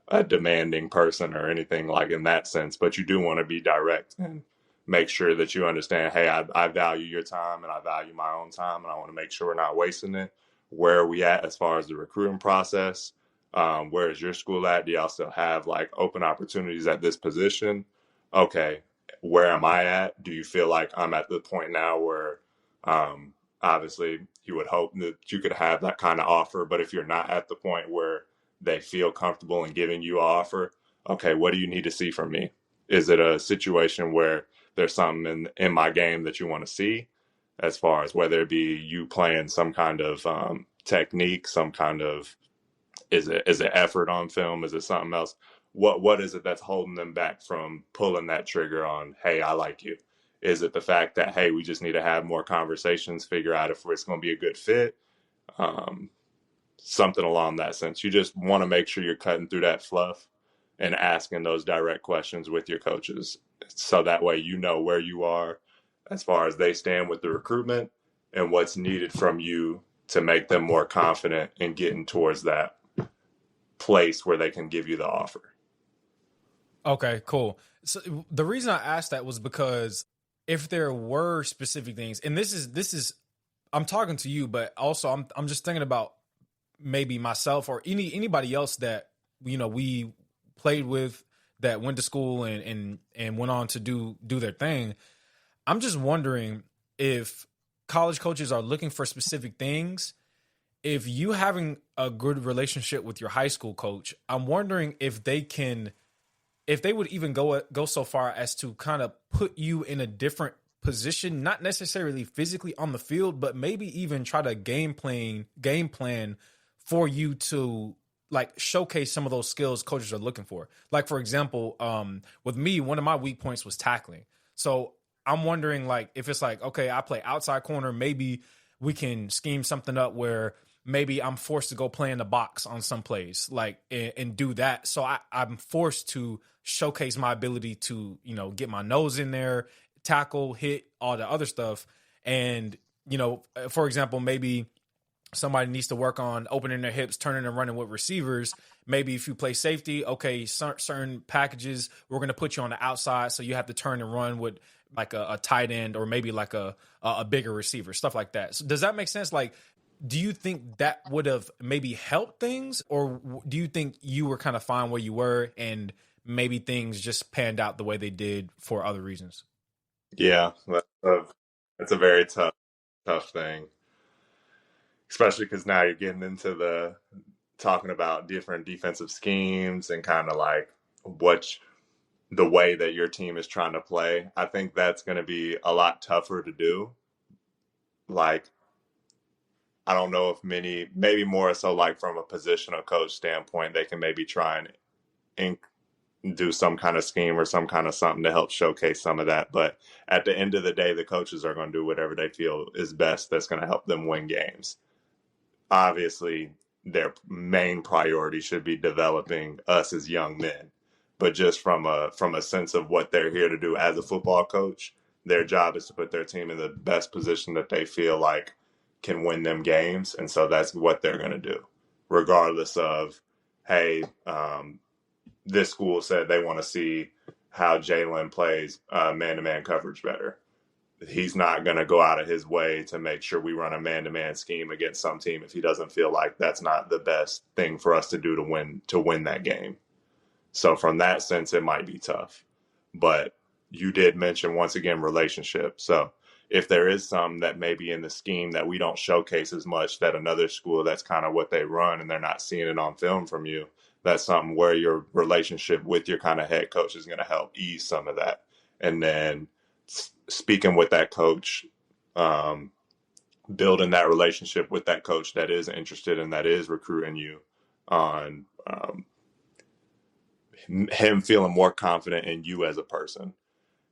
a demanding person or anything like in that sense, but you do want to be direct and make sure that you understand. Hey, I value your time and I value my own time, and I want to make sure we're not wasting it. Where are we at as far as the recruiting process? Where is your school at? Do y'all still have like open opportunities at this position? Okay, where am I at? Do you feel like I'm at the point now where obviously you would hope that you could have that kind of offer, but if you're not at the point where they feel comfortable in giving you an offer, okay, what do you need to see from me? Is it a situation where there's something in my game that you want to see, as far as whether it be you playing some kind of technique, some kind of is it effort on film? Is it something else? What is it that's holding them back from pulling that trigger on, hey, I like you? Is it the fact that, hey, we just need to have more conversations, figure out if it's going to be a good fit? Um, Something along that sense. You just want to make sure you're cutting through that fluff and asking those direct questions with your coaches. So that way you know where you are as far as they stand with the recruitment and what's needed from you to make them more confident in getting towards that place where they can give you the offer. Okay, cool. So the reason I asked that was because if there were specific things, and this is I'm talking to you, but also I'm just thinking about maybe myself or anybody else that we played with, that went to school and went on to do their thing. I'm just wondering if college coaches are looking for specific things. If you having a good relationship with your high school coach, I'm wondering if they would even go so far as to kind of put you in a different position, not necessarily physically on the field, but maybe even try to game plan for you to like showcase some of those skills coaches are looking for. Like, for example, with me, one of my weak points was tackling. So I'm wondering, like, if it's like, okay, I play outside corner, maybe we can scheme something up where maybe I'm forced to go play in the box on some plays, like, and do that. So I'm forced to showcase my ability to, get my nose in there, tackle, hit, all the other stuff. And, for example, maybe somebody needs to work on opening their hips, turning and running with receivers. Maybe if you play safety, okay, certain packages, we're going to put you on the outside, so you have to turn and run with like a tight end or maybe like a bigger receiver, stuff like that. So does that make sense? Like, do you think that would have maybe helped things, or do you think you were kind of fine where you were and maybe things just panned out the way they did for other reasons? Yeah, that's a very tough thing, especially because now you're getting into the talking about different defensive schemes and kind of like what the way that your team is trying to play. I think that's going to be a lot tougher to do. Like, I don't know if maybe more so like from a positional coach standpoint, they can maybe try and do some kind of scheme or some kind of something to help showcase some of that. But at the end of the day, the coaches are going to do whatever they feel is best that's going to help them win games. Obviously, their main priority should be developing us as young men. But just from a sense of what they're here to do as a football coach, their job is to put their team in the best position that they feel like can win them games. And so that's what they're going to do, regardless of, hey, this school said they want to see how Jalen plays man-to-man coverage better. He's not going to go out of his way to make sure we run a man-to-man scheme against some team if he doesn't feel like that's not the best thing for us to do to win that game. So from that sense, it might be tough. But you did mention, once again, relationship. So if there is some that may be in the scheme that we don't showcase as much, that another school, that's kind of what they run and they're not seeing it on film from you, that's something where your relationship with your kind of head coach is going to help ease some of that. And then speaking with that coach, um, building that relationship with that coach that is interested and that is recruiting you on him feeling more confident in you as a person.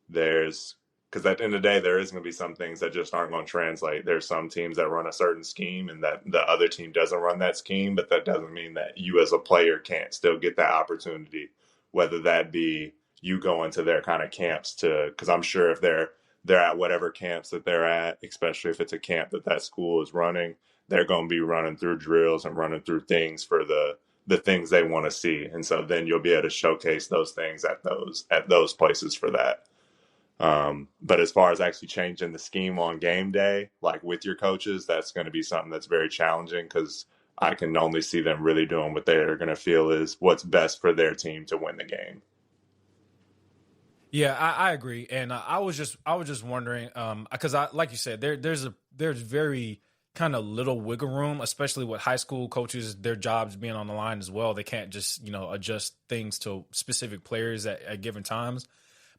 There's because at the end of the day, there is going to be some things that just aren't going to translate. There's some teams that run a certain scheme and that the other team doesn't run that scheme, but that doesn't mean that you as a player can't still get that opportunity, whether that be you going to their kind of camps to, because I'm sure if they're at whatever camps that they're at, especially if it's a camp that that school is running, they're going to be running through drills and running through things for the things they want to see. And so then you'll be able to showcase those things at those places for that. But as far as actually changing the scheme on game day, like with your coaches, that's going to be something that's very challenging because I can only see them really doing what they're going to feel is what's best for their team to win the game. Yeah, I agree, and I was just wondering, because I like you said, there's very kind of little wiggle room, especially with high school coaches, their jobs being on the line as well. They can't just adjust things to specific players at given times.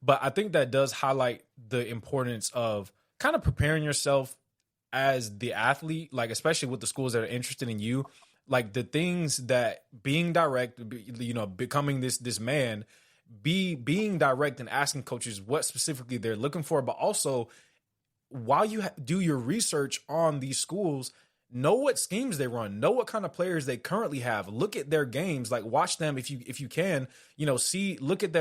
But I think that does highlight the importance of kind of preparing yourself as the athlete, like especially with the schools that are interested in you, like the things that being direct, becoming this man, being direct and asking coaches what specifically they're looking for, but also while you do your research on these schools, know what schemes they run, know what kind of players they currently have, look at their games, like watch them if you can, look at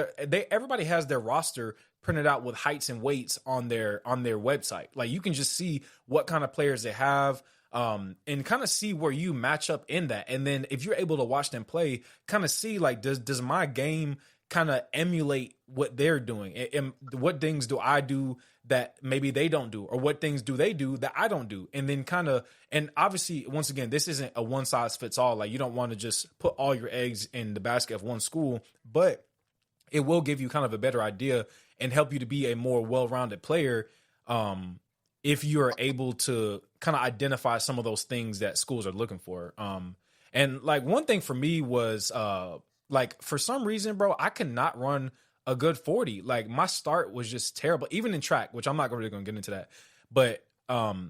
everybody has their roster printed out with heights and weights on their website. Like you can just see what kind of players they have, and kind of see where you match up in that. And then if you're able to watch them play, kind of see like, does my game kind of emulate what they're doing? And what things do I do that maybe they don't do, or what things do they do that I don't do? And then and obviously, once again, this isn't a one size fits all. Like you don't want to just put all your eggs in the basket of one school, but it will give you kind of a better idea and help you to be a more well-rounded player. If you're able to kind of identify some of those things that schools are looking for. And like one thing for me was, like for some reason, bro, I could not run a good 40. Like my start was just terrible, even in track, which I'm not really going to get into that. But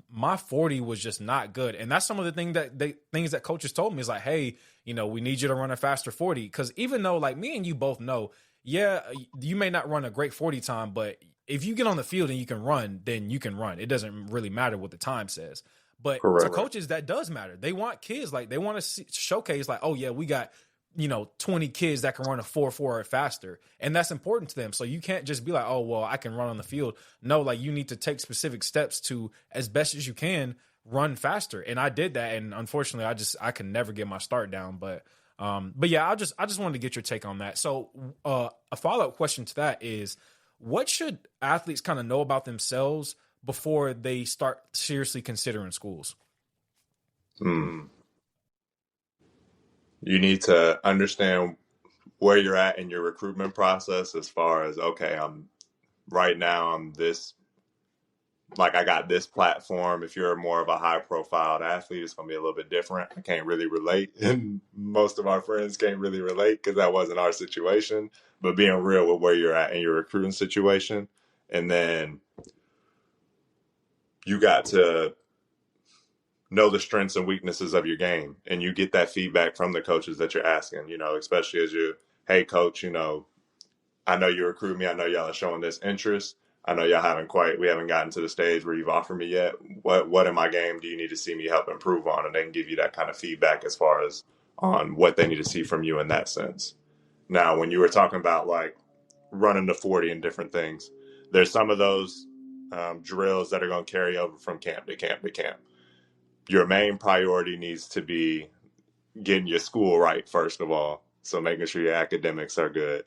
my 40 was just not good. And that's some of the things that coaches told me is like, hey, we need you to run a faster 40. Because even though like me and you both know, yeah, you may not run a great 40 time, but if you get on the field and you can run, then you can run. It doesn't really matter what the time says. But Correct. to coaches, that does matter. They want kids, like they want to showcase like, oh yeah, we got 20 kids that can run a 4.4 or faster. And that's important to them. So you can't just be like, oh, well, I can run on the field. No, like you need to take specific steps to, as best as you can, run faster. And I did that. And unfortunately, I can never get my start down. But yeah, I just wanted to get your take on that. So a follow-up question to that is, what should athletes kind of know about themselves before they start seriously considering schools? You need to understand where you're at in your recruitment process as far as, okay, I'm this, like I got this platform. If you're more of a high profile athlete, it's going to be a little bit different. I can't really relate. And most of our friends can't really relate because that wasn't our situation, but being real with where you're at in your recruiting situation. And then you got to know the strengths and weaknesses of your game, and you get that feedback from the coaches that you're asking, especially as hey coach, I know you recruit me. I know y'all are showing this interest. I know we haven't gotten to the stage where you've offered me yet. What in my game do you need to see me help improve on? And they can give you that kind of feedback as far as on what they need to see from you in that sense. Now, when you were talking about like running the 40 and different things, there's some of those drills that are going to carry over from camp to camp to camp. Your main priority needs to be getting your school right, first of all. So making sure your academics are good.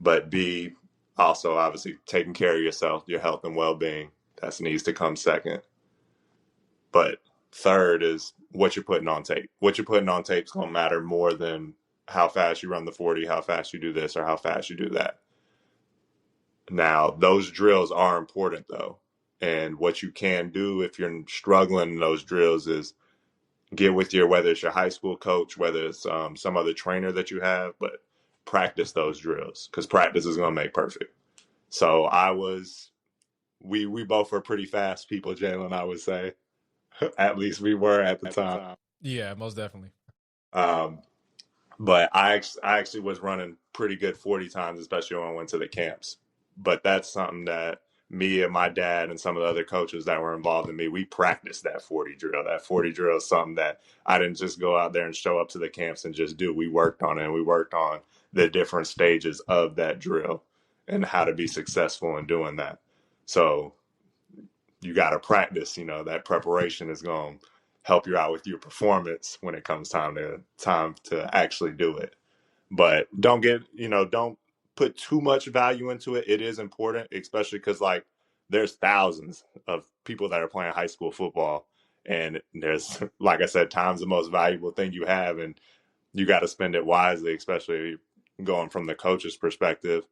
But B, also obviously taking care of yourself, your health and well-being. That needs to come second. But third is what you're putting on tape. What you're putting on tape is going to matter more than how fast you run the 40, how fast you do this, or how fast you do that. Now, those drills are important, though. And what you can do if you're struggling in those drills is get with whether it's your high school coach, whether it's some other trainer that you have, but practice those drills because practice is going to make perfect. So I was we both were pretty fast people, Jalen, I would say. At least we were at the time. Yeah, most definitely. Um, but I actually was running pretty good 40 times, especially when I went to the camps. But that's something that me and my dad and some of the other coaches that were involved in me, we practiced that 40 drill. That 40 drill is something that I didn't just go out there and show up to the camps and just do. We worked on it, and we worked on the different stages of that drill and how to be successful in doing that. So you got to practice. That preparation is going to help you out with your performance when it comes time to actually do it. But don't put too much value into it. It is important, especially because like there's thousands of people that are playing high school football, and there's, like I said, time's the most valuable thing you have, and you got to spend it wisely, especially going from the coach's perspective.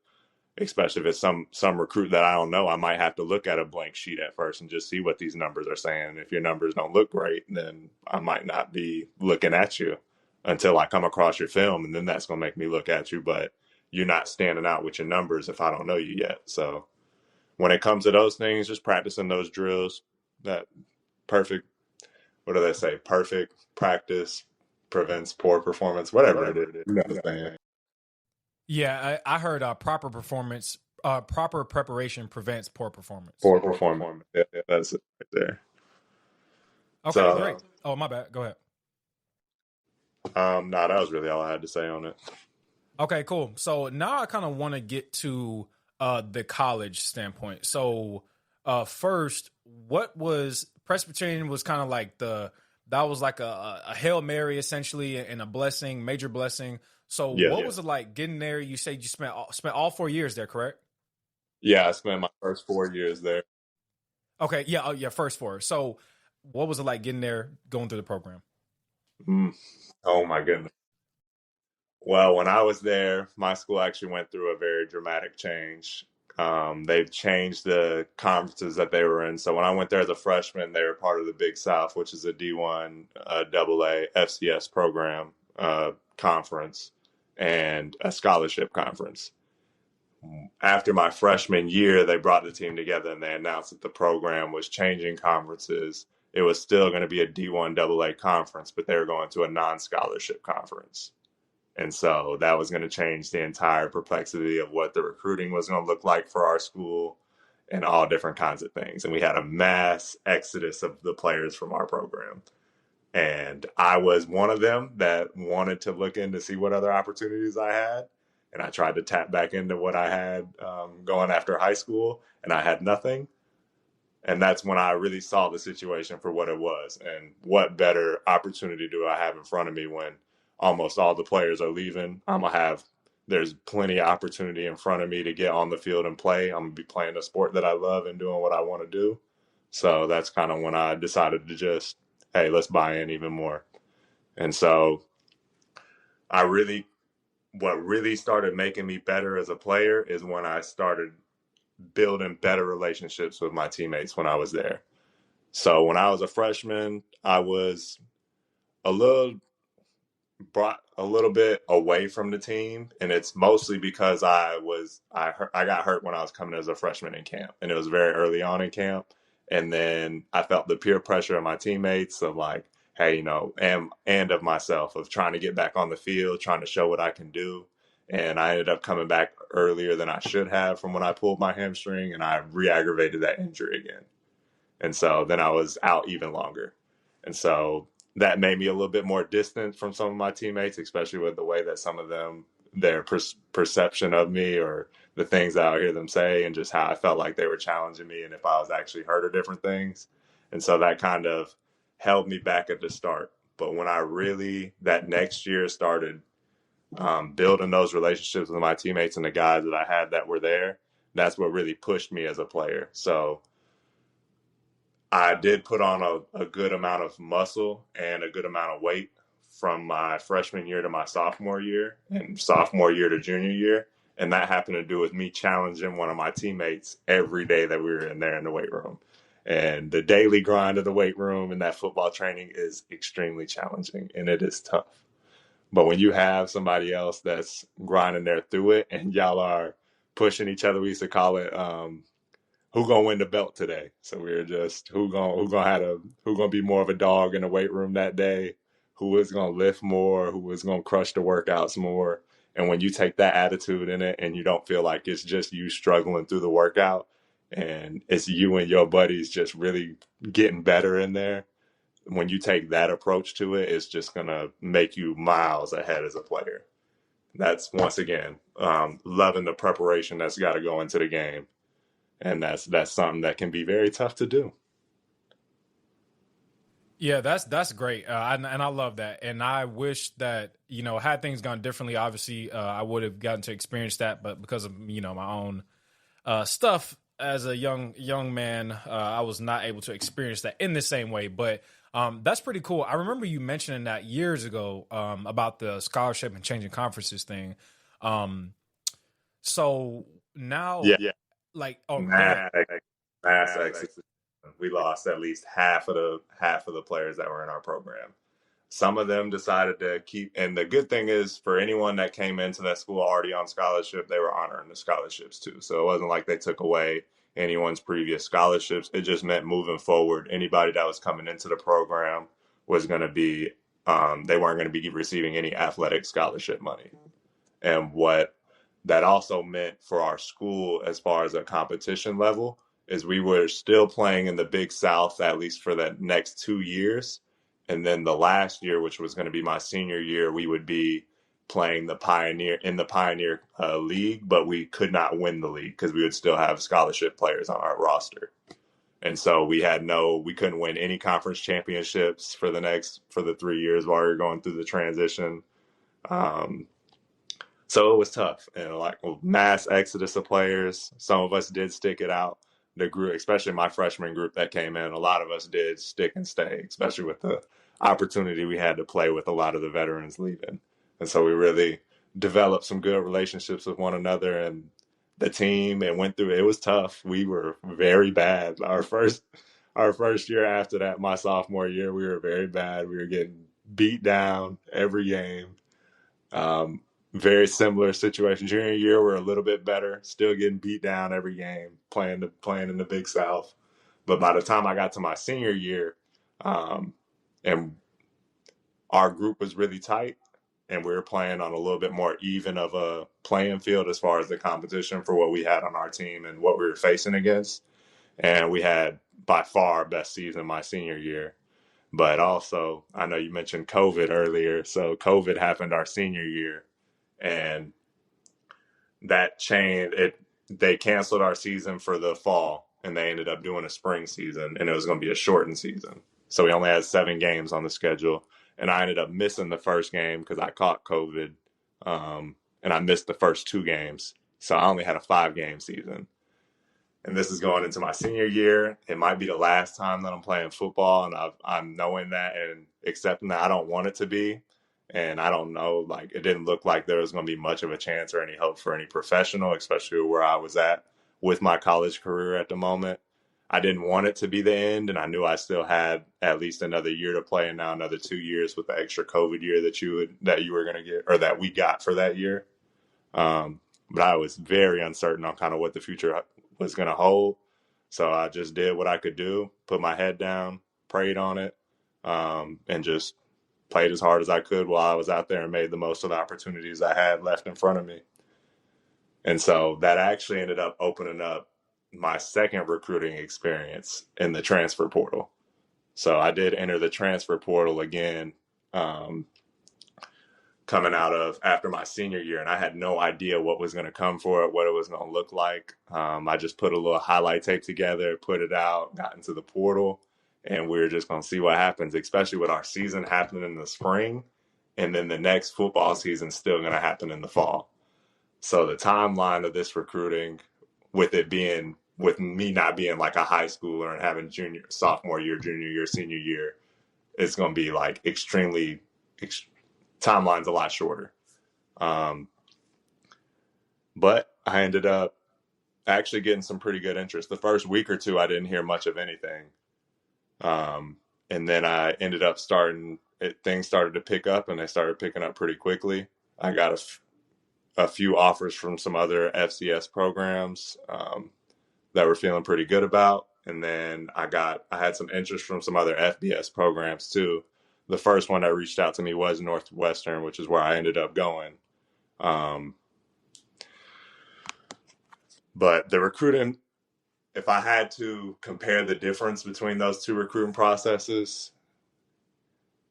Especially if it's some recruit that I don't know, I might have to look at a blank sheet at first and just see what these numbers are saying. And if your numbers don't look great, then I might not be looking at you until I come across your film, and then that's going to make me look at you. But you're not standing out with your numbers if I don't know you yet. So when it comes to those things, just practicing those drills, that perfect, what do they say? Perfect practice prevents poor performance, whatever it is. You know what I'm saying? Yeah, I heard proper preparation prevents poor performance. Poor performance. Yeah, that's it right there. Okay, great. Oh, my bad. Go ahead. No, that was really all I had to say on it. Okay, cool. So now I kind of want to get to the college standpoint. So first, what was Presbyterian was kind of like that was like a Hail Mary essentially and a blessing, major blessing. So what was it like getting there? You say you spent all 4 years there, correct? Yeah, I spent my first 4 years there. Okay, yeah, first 4. So what was it like getting there, going through the program? Oh my goodness. Well, when I was there, my school actually went through a very dramatic change. They've changed the conferences that they were in. So when I went there as a freshman, they were part of the Big South, which is a D1 AA FCS program conference and a scholarship conference. After my freshman year, they brought the team together and they announced that the program was changing conferences. It was still going to be a D1 AA conference, but they were going to a non-scholarship conference. And so that was going to change the entire perplexity of what the recruiting was going to look like for our school and all different kinds of things. And we had a mass exodus of the players from our program. And I was one of them that wanted to look in to see what other opportunities I had. And I tried to tap back into what I had going after high school, and I had nothing. And that's when I really saw the situation for what it was. And what better opportunity do I have in front of me when almost all the players are leaving? There's plenty of opportunity in front of me to get on the field and play. I'm going to be playing a sport that I love and doing what I want to do. So that's kind of when I decided to just, hey, let's buy in even more. And so what really started making me better as a player is when I started building better relationships with my teammates when I was there. So when I was a freshman, I was brought a little bit away from the team, and it's mostly because I got hurt when I was coming as a freshman in camp, and it was very early on in camp. And then I felt the peer pressure of my teammates of like, hey, and of myself of trying to get back on the field, trying to show what I can do. And I ended up coming back earlier than I should have from when I pulled my hamstring, and I re-aggravated that injury again. And so then I was out even longer. And so that made me a little bit more distant from some of my teammates, especially with the way that some of them, their perception of me or the things that I hear them say, and just how I felt like they were challenging me and if I was actually hurt or different things. And so that kind of held me back at the start. But when I really, that next year started building those relationships with my teammates and the guys that I had that were there, that's what really pushed me as a player. So I did put on a good amount of muscle and a good amount of weight from my freshman year to my sophomore year and sophomore year to junior year. And that happened to do with me challenging one of my teammates every day that we were in there in the weight room. And the daily grind of the weight room and that football training is extremely challenging, and it is tough. But when you have somebody else that's grinding there through it and y'all are pushing each other, we used to call it who gonna win the belt today. So we were just who gonna be more of a dog in the weight room that day, who was gonna lift more, who was gonna crush the workouts more. And when you take that attitude in it and you don't feel like it's just you struggling through the workout and it's you and your buddies just really getting better in there, when you take that approach to it, it's just gonna make you miles ahead as a player. That's once again loving the preparation that's got to go into the game, and that's something that can be very tough to do. Yeah, that's great, and I love that. And I wish that had things gone differently, obviously I would have gotten to experience that. But because of my own stuff as a young man, I was not able to experience that in the same way. But that's pretty cool. I remember you mentioning that years ago about the scholarship and changing conferences thing. Um, so now, Yeah, like, oh, go ahead. mass, mass exodus. We lost at least half of the players that were in our program. Some of them decided to keep, and the good thing is for anyone that came into that school already on scholarship, they were honoring the scholarships too. So it wasn't like they took away anyone's previous scholarships. It just meant moving forward, anybody that was coming into the program was going to be, they weren't going to be receiving any athletic scholarship money. And what that also meant for our school as far as a competition level is we were still playing in the Big South, at least for the next 2 years. And then the last year, which was going to be my senior year, we would be playing the Pioneer League, but we could not win the league because we would still have scholarship players on our roster. And so we couldn't win any conference championships for the 3 years while we were going through the transition. So it was tough, and like mass exodus of players. Some of us did stick it out. The group, especially my freshman group that came in, a lot of us did stick and stay, especially with the opportunity we had to play with a lot of the veterans leaving. And so we really developed some good relationships with one another and the team, and went through it. It was tough. We were very bad. Our first year after that, my sophomore year, we were very bad. We were getting beat down every game. Um, Very similar situation. Junior year, we're a little bit better, still getting beat down every game, playing in the Big South. But by the time I got to my senior year, um, and our group was really tight, and we were playing on a little bit more even of a playing field as far as the competition for what we had on our team and what we were facing against. And we had by far best season my senior year. But also, I know you mentioned COVID earlier. So COVID happened our senior year, and that changed it. They canceled our season for the fall, and they ended up doing a spring season, and it was going to be a shortened season. So we only had 7 games on the schedule, and I ended up missing the first game because I caught COVID, and I missed the first 2 games. So I only had a 5-game season. And this is going into my senior year. It might be the last time that I'm playing football, and I'm knowing that and accepting that I don't want it to be. And I don't know, like, it didn't look like there was going to be much of a chance or any hope for any professional, especially where I was at with my college career at the moment. I didn't want it to be the end, and I knew I still had at least another year to play, and now another 2 years with the extra COVID year that you were going to get, or that we got for that year. But I was very uncertain on kind of what the future was going to hold. So I just did what I could do, put my head down, prayed on it, and just played as hard as I could while I was out there and made the most of the opportunities I had left in front of me. And so that actually ended up opening up my second recruiting experience in the transfer portal. So I did enter the transfer portal again, coming out of after my senior year, and I had no idea what was going to come for it, what it was going to look like. I just put a little highlight tape together, put it out, got into the portal, and we were just going to see what happens, especially with our season happening in the spring, and then the next football season still going to happen in the fall. So the timeline of this recruiting, with me not being like a high schooler and having sophomore year, junior year, senior year, it's going to be like timeline's a lot shorter. But I ended up actually getting some pretty good interest. The first week or two, I didn't hear much of anything. And then I ended up things started to pick up, and they started picking up pretty quickly. I got a few offers from some other FCS programs, that we're feeling pretty good about. And then I had some interest from some other FBS programs too. The first one that reached out to me was Northwestern, which is where I ended up going. Um, but the recruiting, if I had to compare the difference between those two recruiting processes,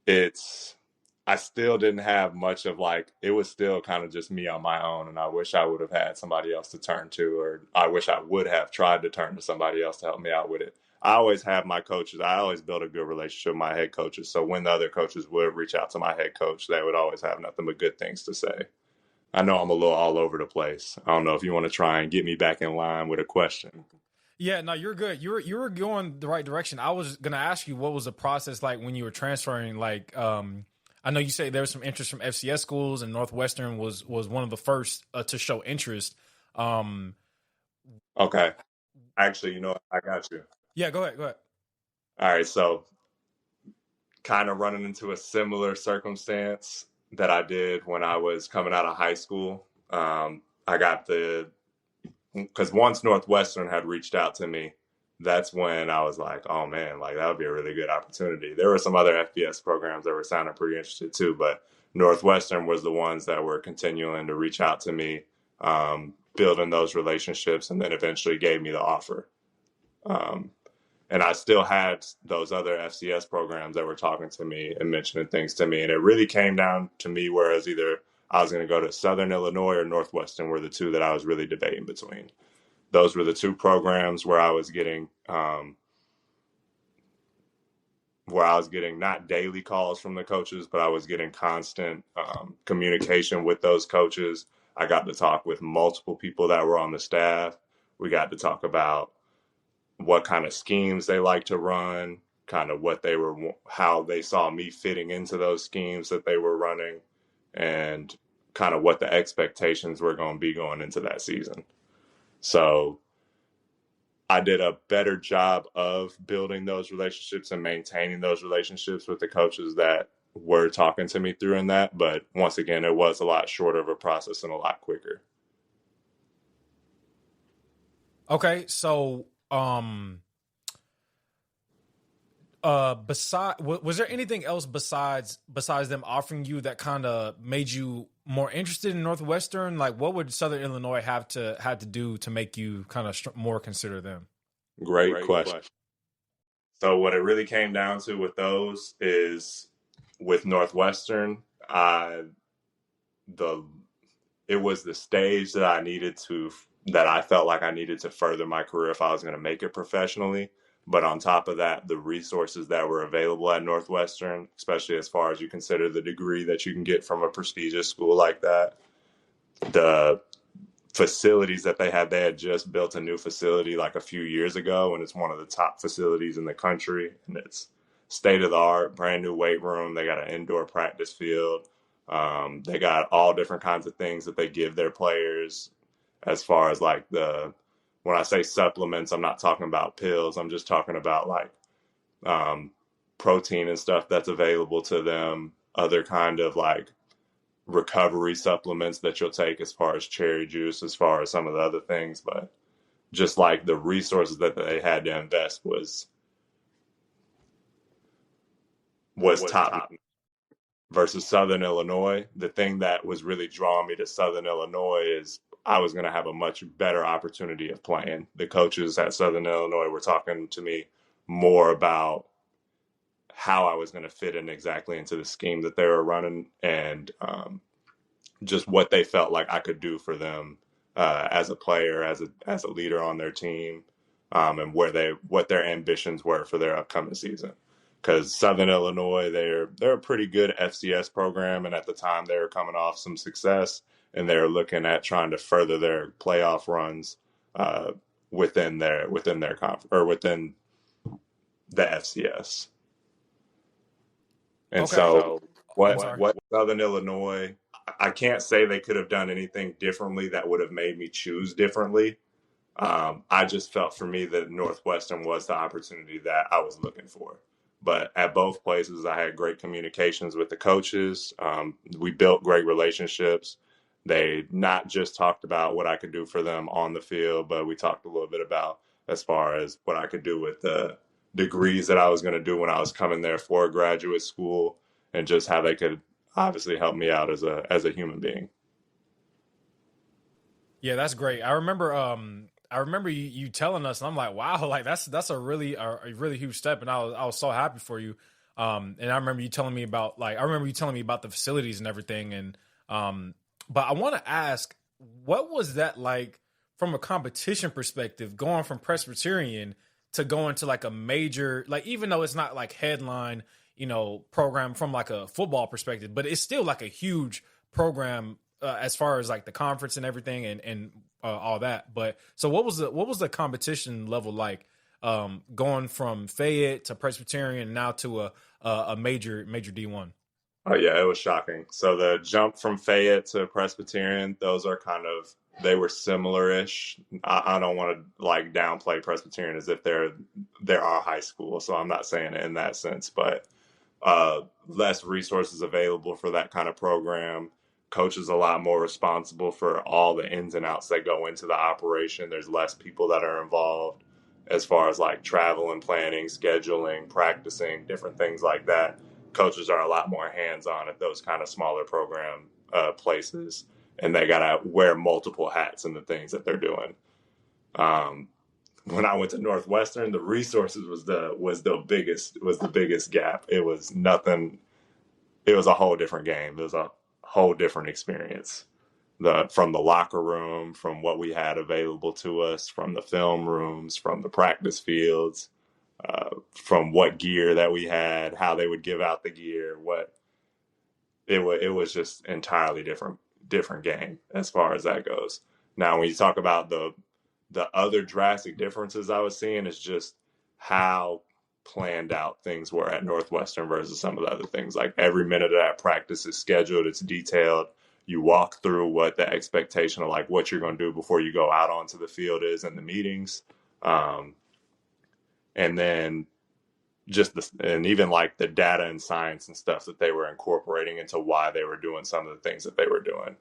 it's I still didn't have much of like it was still kind of just me on my own, and I wish I would have had somebody else to turn to, or I wish I would have tried to turn to somebody else to help me out with it. I always have my coaches. I always build a good relationship with my head coaches. So when the other coaches would reach out to my head coach, they would always have nothing but good things to say. I know I'm a little all over the place. I don't know if you want to try and get me back in line with a question. Yeah, no, you're good. You were going the right direction. I was gonna ask you what was the process like when you were transferring. Like, I know you say there was some interest from FCS schools, and Northwestern was one of the first to show interest. Um, Okay. Actually, you know what? I got you. yeah, go ahead, go ahead. All right. So kind of running into a similar circumstance that I did when I was coming out of high school. I got because once Northwestern had reached out to me, that's when I was like, oh man, like that would be a really good opportunity. There were some other FBS programs that were sounding pretty interested too, but Northwestern was the ones that were continuing to reach out to me, building those relationships, and then eventually gave me the offer. Um, and I still had those other FCS programs that were talking to me and mentioning things to me. And it really came down to me, whereas either I was going to go to Southern Illinois or Northwestern were the two that I was really debating between. Those were the two programs where I was getting not daily calls from the coaches, but I was getting constant communication with those coaches. I got to talk with multiple people that were on the staff. We got to talk about what kind of schemes they like to run, kind of how they saw me fitting into those schemes that they were running, and kind of what the expectations were going to be going into that season. So I did a better job of building those relationships and maintaining those relationships with the coaches that were talking to me through in that. But once again, it was a lot shorter of a process and a lot quicker. Okay, so was there anything else besides them offering you that kind of made you more interested in Northwestern? Like, what would Southern Illinois have to do to make you kind of more consider them? Great question. So what it really came down to with those is with Northwestern, the it was the stage that I felt like I needed to further my career if I was going to make it professionally. But on top of that, the resources that were available at Northwestern, especially as far as you consider the degree that you can get from a prestigious school like that, the facilities that they had just built a new facility like a few years ago, and it's one of the top facilities in the country, and it's state of the art, brand new weight room. They got an indoor practice field. They got all different kinds of things that they give their players as far as like when I say supplements, I'm not talking about pills. I'm just talking about like protein and stuff that's available to them, other kind of like recovery supplements that you'll take as far as cherry juice, as far as some of the other things. But just like the resources that they had to invest was top versus Southern Illinois. The thing that was really drawing me to Southern Illinois is I was going to have a much better opportunity of playing. The coaches at Southern Illinois were talking to me more about how I was going to fit in exactly into the scheme that they were running, and just what they felt like I could do for them as a player, as a leader on their team, and what their ambitions were for their upcoming season. Because Southern Illinois, they're a pretty good FCS program, and at the time they were coming off some success, and they're looking at trying to further their playoff runs within their conference or within the FCS. And Okay. so what Southern Illinois, I can't say they could have done anything differently that would have made me choose differently. I just felt for me that Northwestern was the opportunity that I was looking for. But at both places, I had great communications with the coaches. We built great relationships. They not just talked about what I could do for them on the field, but we talked a little bit about as far as what I could do with the degrees that I was going to do when I was coming there for graduate school, and just how they could obviously help me out as a human being. Yeah, that's great. I remember you telling us, and I'm like, wow, like that's a really huge step, and I was so happy for you. And I remember you telling me about the facilities and everything, and but I want to ask, what was that like from a competition perspective, going from Presbyterian to going to like a major, like even though it's not like headline, program from like a football perspective, but it's still like a huge program as far as like the conference and everything and all that. But so what was the competition level like going from Fayette to Presbyterian and now to a major D1? Oh yeah, it was shocking. So the jump from Fayette to Presbyterian, those are kind of, they were similar-ish. I don't want to like downplay Presbyterian as if they're our high school, so I'm not saying it in that sense, but less resources available for that kind of program. Coaches a lot more responsible for all the ins and outs that go into the operation. There's less people that are involved as far as like travel and planning, scheduling, practicing, different things like that. Coaches are a lot more hands-on at those kind of smaller program places, and they gotta wear multiple hats in the things that they're doing. Um, when I went to Northwestern, the resources was the biggest gap. It was nothing. It was a whole different game. It was a whole different experience. From the locker room, from what we had available to us, from the film rooms, from the practice fields, from what gear that we had, how they would give out the gear, what it was just entirely different game as far as that goes. Now, when you talk about the other drastic differences I was seeing is just how planned out things were at Northwestern versus some of the other things. Like every minute of that practice is scheduled, it's detailed. You walk through what the expectation of like what you're going to do before you go out onto the field is in the meetings. And then and even like the data and science and stuff that they were incorporating into why they were doing some of the things that they were doing.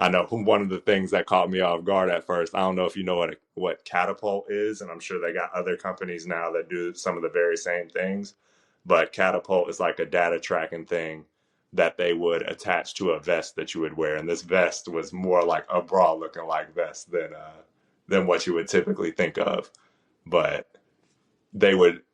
I know one of the things that caught me off guard at first. I don't know if you know what Catapult is, and I'm sure they got other companies now that do some of the very same things. But Catapult is like a data tracking thing that they would attach to a vest that you would wear, and this vest was more like a bra looking like vest than what you would typically think of. But they would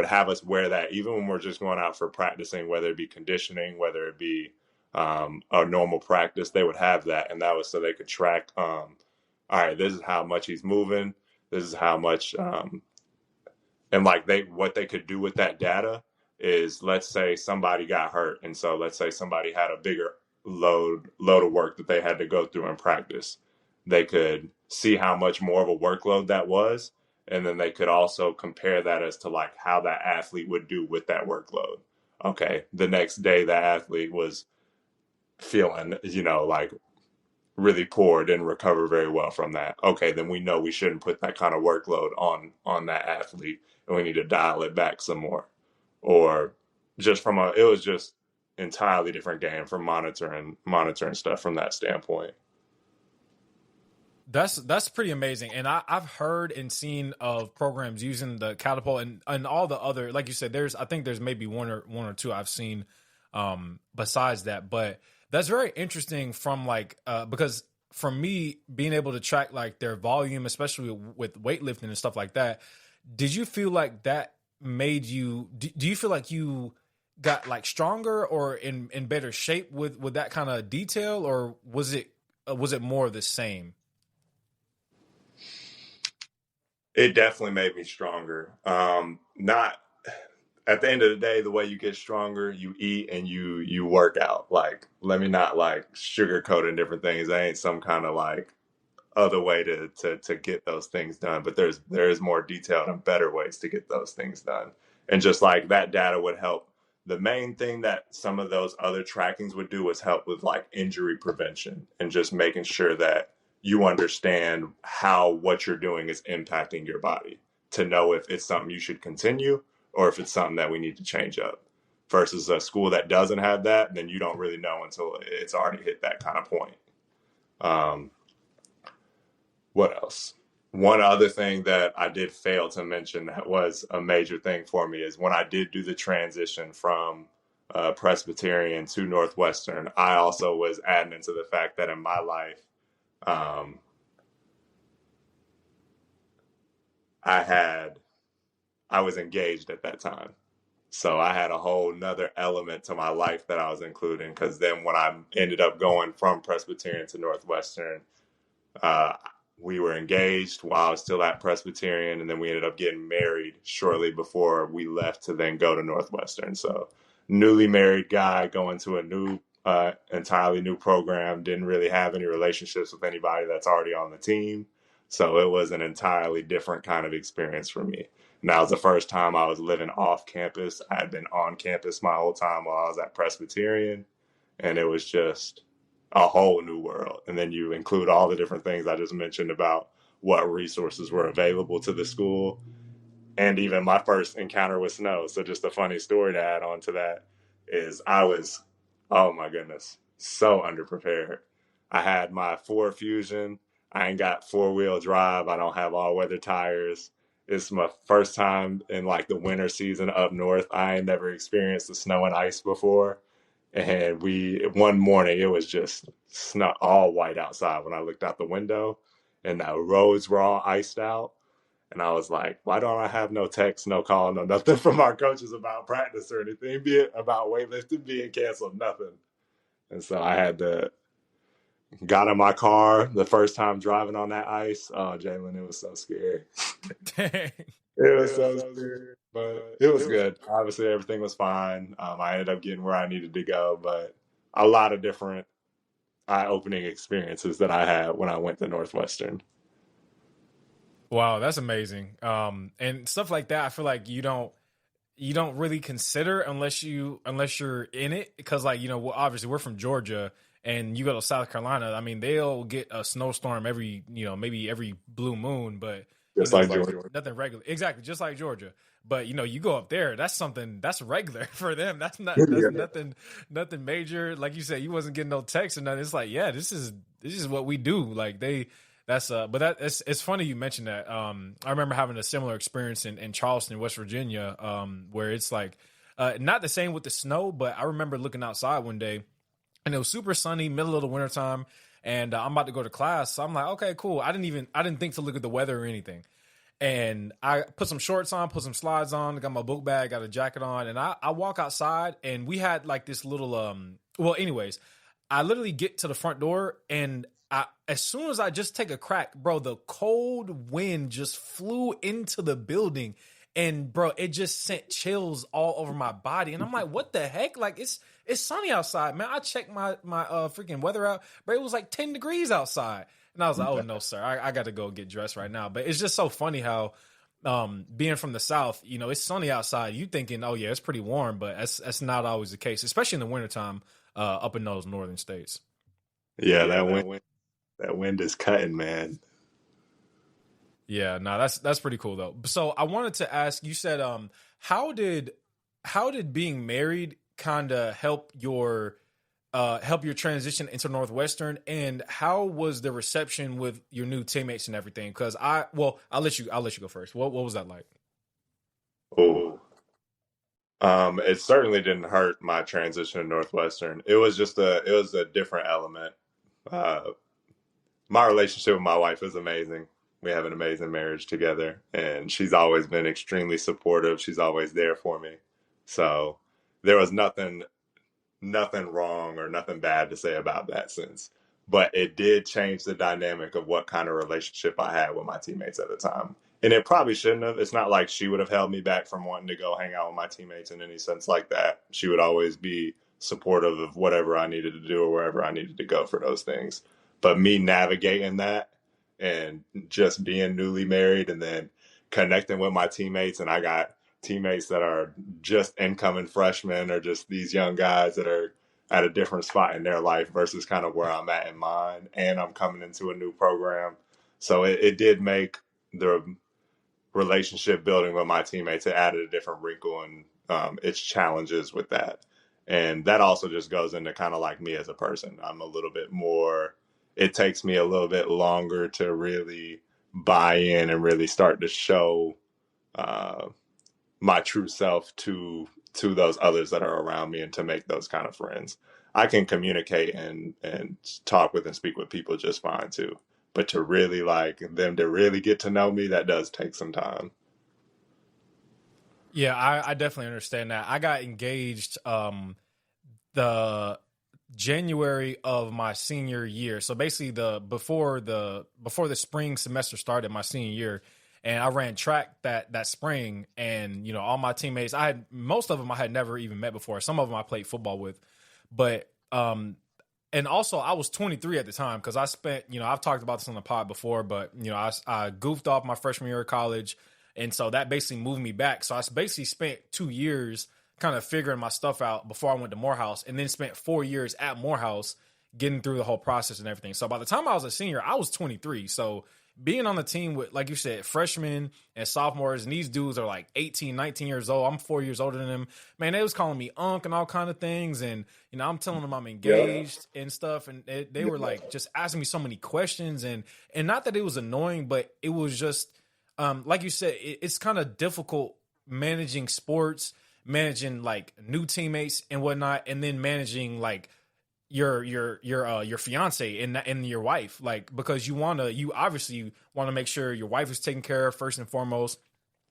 have us wear that even when we're just going out for practicing, whether it be conditioning, whether it be a normal practice. They would have that, and that was so they could track. All right, this is how much he's moving. This is how much, and like what they could do with that data is, let's say somebody got hurt, and so let's say somebody had a bigger load of work that they had to go through in practice. They could see how much more of a workload that was, and then they could also compare that as to like how that athlete would do with that workload. Okay, the next day the athlete was feeling, like really poor, didn't recover very well from that. Okay, then we know we shouldn't put that kind of workload on that athlete, and we need to dial it back some more. Or just it was just entirely different game from monitoring stuff from that standpoint. That's pretty amazing, and I've heard and seen of programs using the Catapult and all the other, like you said. I think there's maybe one or two I've seen besides that, but that's very interesting from like because for me being able to track like their volume, especially with weightlifting and stuff like that. Did you feel like that made you? Do you feel like you got like stronger or in better shape with that kind of detail, or was it more of the same? It definitely made me stronger. Not at the end of the day, the way you get stronger, you eat and you work out. Like, let me not like sugarcoat and different things. I ain't some kind of like other way to get those things done, but there is more detailed and better ways to get those things done. And just like that data would help. The main thing that some of those other trackings would do was help with like injury prevention and just making sure that you understand how what you're doing is impacting your body, to know if it's something you should continue or if it's something that we need to change up. Versus a school that doesn't have that, then you don't really know until it's already hit that kind of point. Um, what else? One other thing that I did fail to mention that was a major thing for me is when I did do the transition from Presbyterian to Northwestern, I also was adding into the fact that in my life, um, I was engaged at that time. So I had a whole nother element to my life that I was including. Because then when I ended up going from Presbyterian to Northwestern, uh, we were engaged while I was still at Presbyterian, and then we ended up getting married shortly before we left to then go to Northwestern. So, newly married guy going to a new, entirely new program, didn't really have any relationships with anybody that's already on the team. So, it was an entirely different kind of experience for me. And that was the first time I was living off campus. I had been on campus my whole time while I was at Presbyterian, and it was just a whole new world. And then you include all the different things I just mentioned about what resources were available to the school, and even my first encounter with snow. So just a funny story to add on to that is I was, oh my goodness, so underprepared. I had my Ford Fusion. I ain't got four-wheel drive. I don't have all-weather tires. It's my first time in like the winter season up north. I ain't never experienced the snow and ice before. And one morning, it was just snow, all white outside when I looked out the window, and the roads were all iced out. And I was like, why don't I have no text, no call, no nothing from our coaches about practice or anything, be it about weightlifting being canceled, nothing. And so I had to got in my car the first time driving on that ice. Oh, Jalen, it was so scary. It was so scary, but it was good. Obviously, everything was fine. I ended up getting where I needed to go, but a lot of different eye-opening experiences that I had when I went to Northwestern. Wow, that's amazing. And stuff like that, I feel like you don't really consider unless you're in it, because like, well, obviously we're from Georgia, and you go to South Carolina, I mean, they'll get a snowstorm every, maybe every blue moon, but Just like Georgia. nothing regular. Exactly, just like Georgia. But you go up there, that's something that's regular for them. That's Yeah. nothing major. Like you said, you wasn't getting no text or nothing. It's like, yeah, this is what we do. Like but it's funny you mentioned that. I remember having a similar experience in Charleston, West Virginia, where it's like not the same with the snow, but I remember looking outside one day, and it was super sunny, middle of the wintertime, and I'm about to go to class. So I'm like, okay, cool. I didn't think to look at the weather or anything. And I put some shorts on, put some slides on, got my book bag, got a jacket on, and I walk outside, and we had like this little well, anyways, I literally get to the front door, and as soon as I just take a crack, bro, the cold wind just flew into the building, and bro, it just sent chills all over my body. And I'm like, what the heck? Like it's sunny outside, man. I checked my freaking weather out, but it was like 10 degrees outside. And I was like, oh no, sir, I got to go get dressed right now. But it's just so funny how being from the South, it's sunny outside. You thinking, oh yeah, it's pretty warm, but that's not always the case, especially in the wintertime up in those northern states. Yeah, that wind is cutting, man. Yeah, no, that's pretty cool though. So I wanted to ask, you said how did being married kind of help your transition into Northwestern, and how was the reception with your new teammates and everything? Because I'll let you go first. What was that like? Oh, it certainly didn't hurt my transition to Northwestern. It was a different element. Uh, my relationship with my wife is amazing. We have an amazing marriage together, and she's always been extremely supportive. She's always there for me. So there was nothing wrong or nothing bad to say about that sense. But it did change the dynamic of what kind of relationship I had with my teammates at the time. And it probably shouldn't have. It's not like she would have held me back from wanting to go hang out with my teammates in any sense like that. She would always be supportive of whatever I needed to do or wherever I needed to go for those things. But me navigating that and just being newly married and then connecting with my teammates, and I got teammates that are just incoming freshmen or just these young guys that are at a different spot in their life versus kind of where I'm at in mine, and I'm coming into a new program. So it did make the relationship building with my teammates. It added a different wrinkle and its challenges with that. And that also just goes into kind of like me as a person. I'm a little bit more, it takes me a little bit longer to really buy in and really start to show uh, my true self to those others that are around me and to make those kind of friends. I can communicate and talk with and speak with people just fine too. But to really like them to really get to know me, that does take some time. Yeah, I definitely understand that. I got engaged the January of my senior year. So basically before the spring semester started my senior year, and I ran track that spring, and all my teammates, most of them I had never even met before. Some of them I played football with. But and also I was 23 at the time, because I spent, I've talked about this on the pod before, but I goofed off my freshman year of college, and so that basically moved me back. So I basically spent 2 years kind of figuring my stuff out before I went to Morehouse, and then spent 4 years at Morehouse getting through the whole process and everything. So by the time I was a senior, I was 23. So being on the team with, like you said, freshmen and sophomores, and these dudes are like 18, 19 years old. I'm 4 years older than them. Man, they was calling me Unc and all kind of things. And, I'm telling them I'm engaged and stuff. And they were like just asking me so many questions. And not that it was annoying, but it was just, like you said, it's kind of difficult managing sports, managing like new teammates and whatnot, and then managing like your fiance and your wife, like, because you obviously want to make sure your wife is taken care of first and foremost,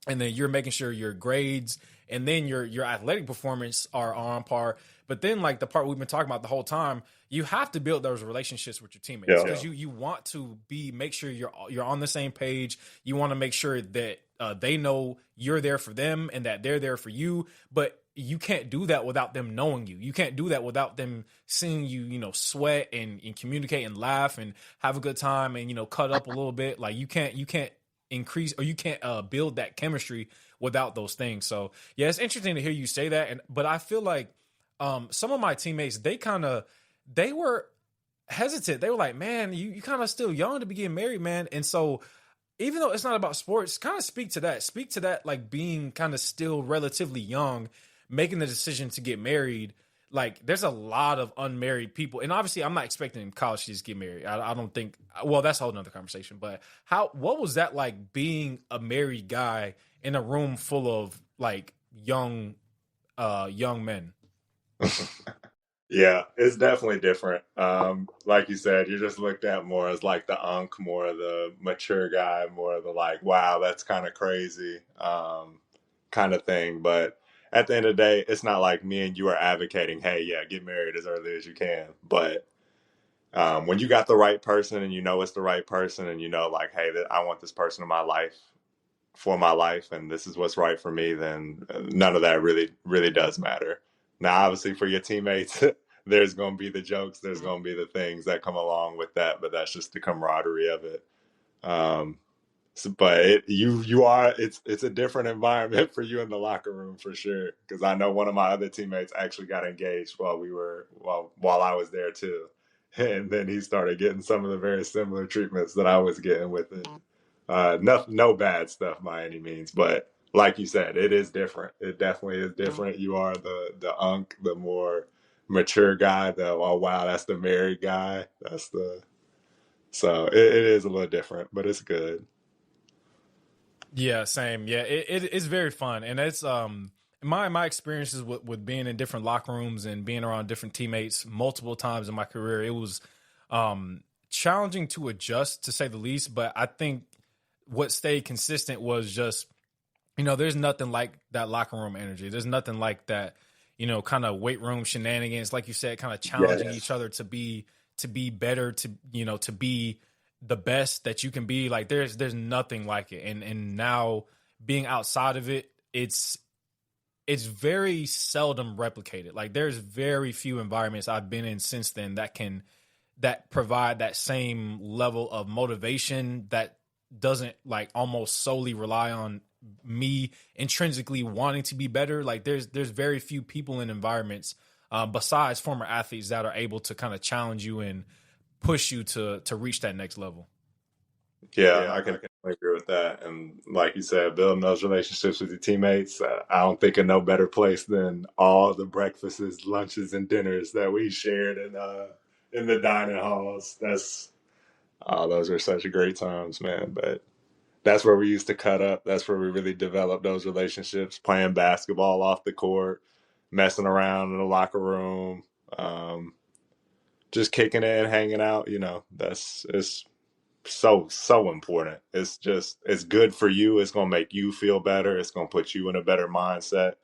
and then you're making sure your grades and then your athletic performance are on par. But then, like, the part we've been talking about the whole time, you have to build those relationships with your teammates, because you want to make sure you're on the same page. You want to make sure that they know you're there for them and that they're there for you. But you can't do that without them knowing you. You can't do that without them seeing you, sweat and communicate and laugh and have a good time and, cut up a little bit. Like, you can't increase, or you can't build that chemistry without those things. So yeah, it's interesting to hear you say that. But I feel like some of my teammates, they were hesitant. They were like, man, you kind of still young to be getting married, man. And so even though it's not about sports, kind of speak to that, like being kind of still relatively young, making the decision to get married. Like, there's a lot of unmarried people, and obviously I'm not expecting college to just get married. I don't think, well, that's a whole nother conversation, but what was that like, being a married guy in a room full of like young men? Yeah, it's definitely different. Like you said, you're just looked at more as like the unk, more of the mature guy, more of the like, wow, that's kind of crazy, kind of thing. But at the end of the day, it's not like me and you are advocating, hey, yeah, get married as early as you can. But when you got the right person and you know it's the right person and you know, like, hey, I want this person in my life for my life and this is what's right for me, then none of that really does matter. Now, obviously, for your teammates, there's going to be the jokes, there's going to be the things that come along with that, but that's just the camaraderie of it. But it's a different environment for you in the locker room for sure. Because I know one of my other teammates actually got engaged while I was there too, and then he started getting some of the very similar treatments that I was getting with it. No bad stuff by any means, but like you said, it is different. It definitely is different. You are the unk, the more mature guy. Oh wow, that's the married guy. So it is a little different, but it's good. Yeah, same. Yeah, it's very fun, and it's my experiences with being in different locker rooms and being around different teammates multiple times in my career. It was challenging to adjust, to say the least. But I think what stayed consistent was just, there's nothing like that locker room energy. There's nothing like that, kind of weight room shenanigans, like you said, kind of challenging each other to be better, to be the best that you can be. Like, there's nothing like it. And now being outside of it, it's very seldom replicated. Like, there's very few environments I've been in since then that provide that same level of motivation, that doesn't like almost solely rely on me intrinsically wanting to be better. Like, there's very few people in environments besides former athletes that are able to kind of challenge you and push you to reach that next level. Yeah, I can agree with that. And like you said, building those relationships with your teammates, I don't think of no better place than all the breakfasts, lunches, and dinners that we shared in the dining halls. Those are such great times, man. But That's where we used to cut up. That's where we really developed those relationships, playing basketball off the court, messing around in the locker room, um, just kicking it and hanging out. It's so important. It's good for you. It's gonna make you feel better. It's gonna put you in a better mindset.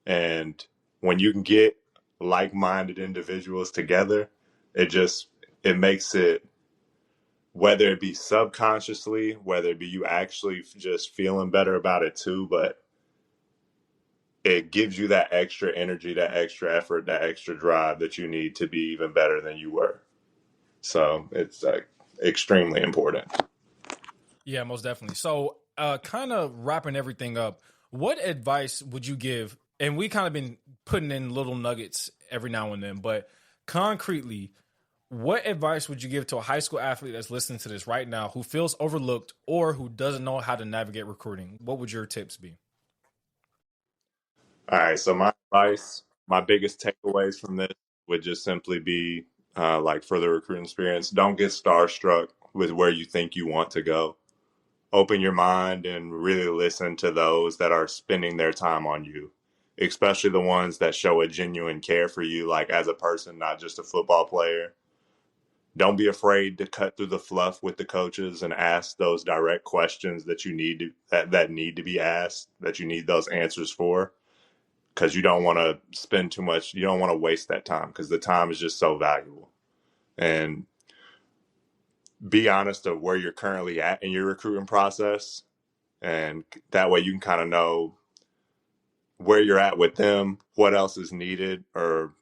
And when you can get like-minded individuals together, it just it makes it, whether it be subconsciously, whether it be you actually just feeling better about it too, but it gives you that extra energy, that extra effort, that extra drive that you need to be even better than you were. So it's extremely important. Yeah, most definitely. So, kind of wrapping everything up, what advice would you give? And we kind of been putting in little nuggets every now and then, but concretely, what advice would you give to a high school athlete that's listening to this right now who feels overlooked or who doesn't know how to navigate recruiting? What would your tips be? All right. So my advice, my biggest takeaways from this would just simply be like for the recruiting experience, don't get starstruck with where you think you want to go. Open your mind and really listen to those that are spending their time on you, especially the ones that show a genuine care for you, like as a person, not just a football player. Don't be afraid to cut through the fluff with the coaches and ask those direct questions that you need that need to be asked, that you need those answers for, because you don't want to spend too much. You don't want to waste that time because the time is just so valuable. And be honest of where you're currently at in your recruiting process. And that way you can kind of know where you're at with them, what else is needed or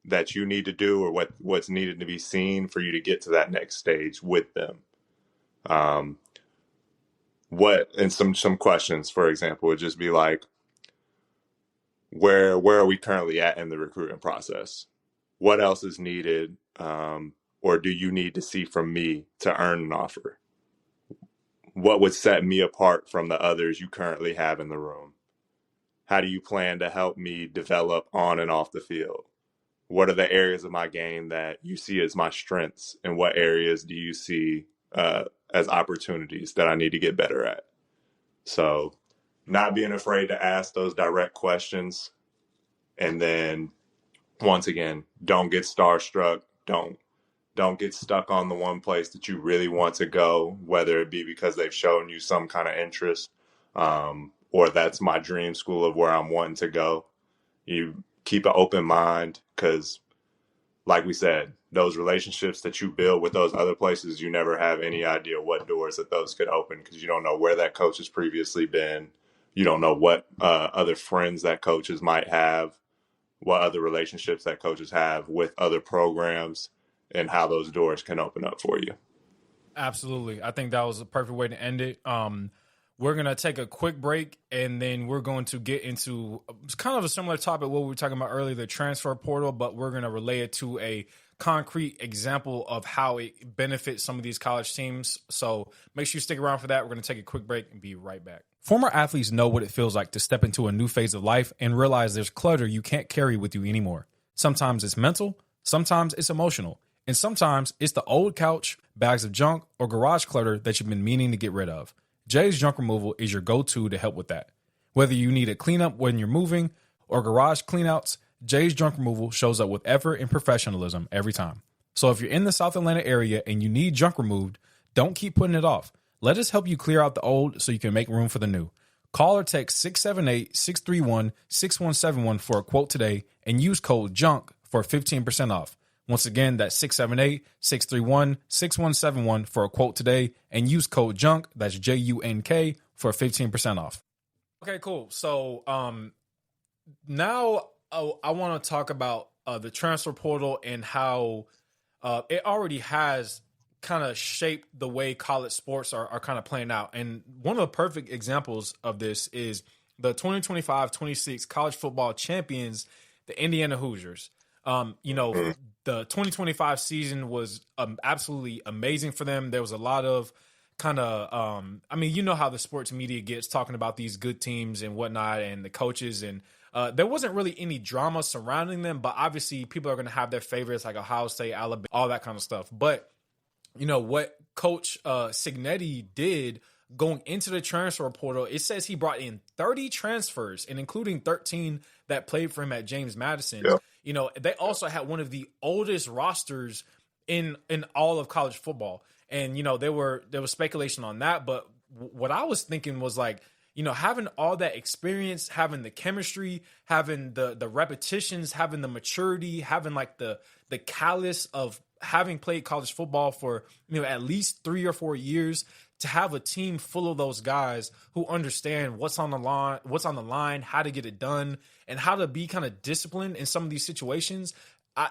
that you need to do, or what's needed to be seen for you to get to that next stage with them. Um, what and some questions, for example, would just be like, where are we currently at in the recruiting process? What else is needed, or do you need to see from me to earn an offer? What would set me apart from the others you currently have in the room? How do you plan to help me develop on and off the field? What are the areas of my game that you see as my strengths, and what areas do you see as opportunities that I need to get better at? So, not being afraid to ask those direct questions, and then once again, don't get starstruck. Don't get stuck on the one place that you really want to go, whether it be because they've shown you some kind of interest, or that's my dream school of where I'm wanting to go. You keep an open mind because, like we said, those relationships that you build with those other places, you never have any idea what doors that those could open because you don't know where that coach has previously been. You don't know what other friends that coaches might have, what other relationships that coaches have with other programs, and how those doors can open up for you. Absolutely. I think that was a perfect way to end it. We're going to take a quick break, and then we're going to get into kind of a similar topic what we were talking about earlier, the transfer portal, but we're going to relay it to a concrete example of how it benefits some of these college teams. So make sure you stick around for that. We're going to take a quick break and be right back. Former athletes know what it feels like to step into a new phase of life and realize there's clutter you can't carry with you anymore. Sometimes it's mental, sometimes it's emotional, and sometimes it's the old couch, bags of junk, or garage clutter that you've been meaning to get rid of. Jay's Junk Removal is your go-to to help with that. Whether you need a cleanup when you're moving or garage cleanouts, Jay's Junk Removal shows up with effort and professionalism every time. So if you're in the South Atlanta area and you need junk removed, don't keep putting it off. Let us help you clear out the old so you can make room for the new. Call or text 678-631-6171 for a quote today and use code JUNK for 15% off. Once again, that's 678-631-6171 for a quote today and use code JUNK, that's JUNK, for 15% off. Okay, cool. So now I want to talk about the transfer portal and how it already has kind of shaped the way college sports are kind of playing out. And one of the perfect examples of this is the 2025-26 college football champions, the Indiana Hoosiers. The 2025 season was absolutely amazing for them. There was a lot of kind of, you know how the sports media gets talking about these good teams and whatnot and the coaches. And there wasn't really any drama surrounding them, but obviously people are going to have their favorites like Ohio State, Alabama, all that kind of stuff. But, you know, what Coach Signetti did going into the transfer portal, it says he brought in 30 transfers and including 13 that played for him at James Madison. Yeah. You know, they also had one of the oldest rosters in all of college football. And, you know, there was speculation on that. But what I was thinking was like, you know, having all that experience, having the chemistry, having the repetitions, having the maturity, having like the callous of having played college football for, you know, at least 3 or 4 years, to have a team full of those guys who understand what's on the line, how to get it done, and how to be kind of disciplined in some of these situations.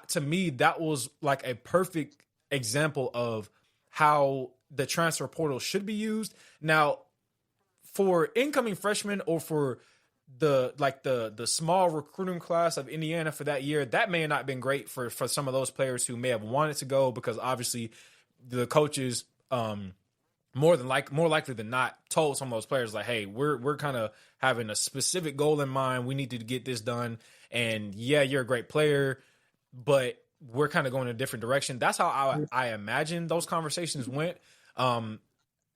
To me, that was like a perfect example of how the transfer portal should be used. Now, for incoming freshmen or for the small recruiting class of Indiana for that year, that may not have been great for some of those players who may have wanted to go, because obviously the coaches more likely than not told some of those players like, hey, we're kind of having a specific goal in mind. We need to get this done. And yeah, you're a great player, but we're kind of going in a different direction. That's how I imagine those conversations went.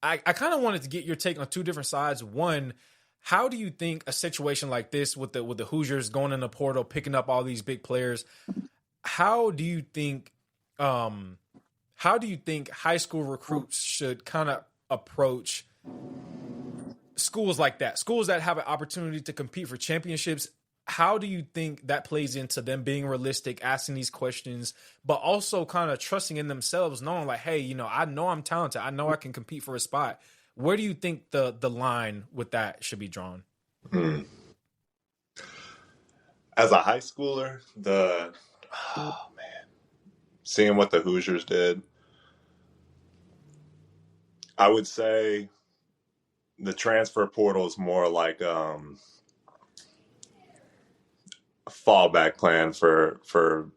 I kind of wanted to get your take on two different sides. One, how do you think a situation like this with the Hoosiers going in the portal, picking up all these big players, how do you think high school recruits should kind of approach schools like that, schools that have an opportunity to compete for championships? How do you think that plays into them being realistic, asking these questions, but also kind of trusting in themselves, knowing like, hey, you know I'm talented. I know I can compete for a spot. Where do you think the line with that should be drawn? As a high schooler, seeing what the Hoosiers did, I would say the transfer portal is more like a fallback plan, for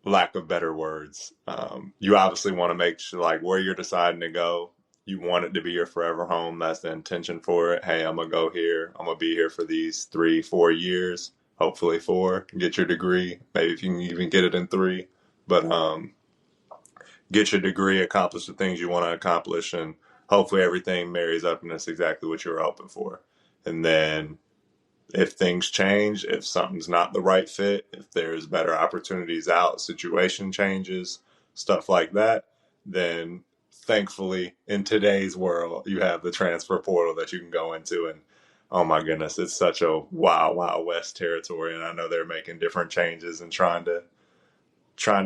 lack of better words. You obviously want to make sure, like, where you're deciding to go, you want it to be your forever home. That's the intention for it. Hey, I'm going to go here. I'm going to be here for these 3-4 years, hopefully 4, get your degree. Maybe if you can even get it in 3. But get your degree, accomplish the things you want to accomplish, and hopefully everything marries up and that's exactly what you were hoping for. And then if things change, if something's not the right fit, if there's better opportunities out, situation changes, stuff like that, then thankfully in today's world, you have the transfer portal that you can go into. And oh my goodness, it's such a wild, wild west territory. And I know they're making different changes and trying to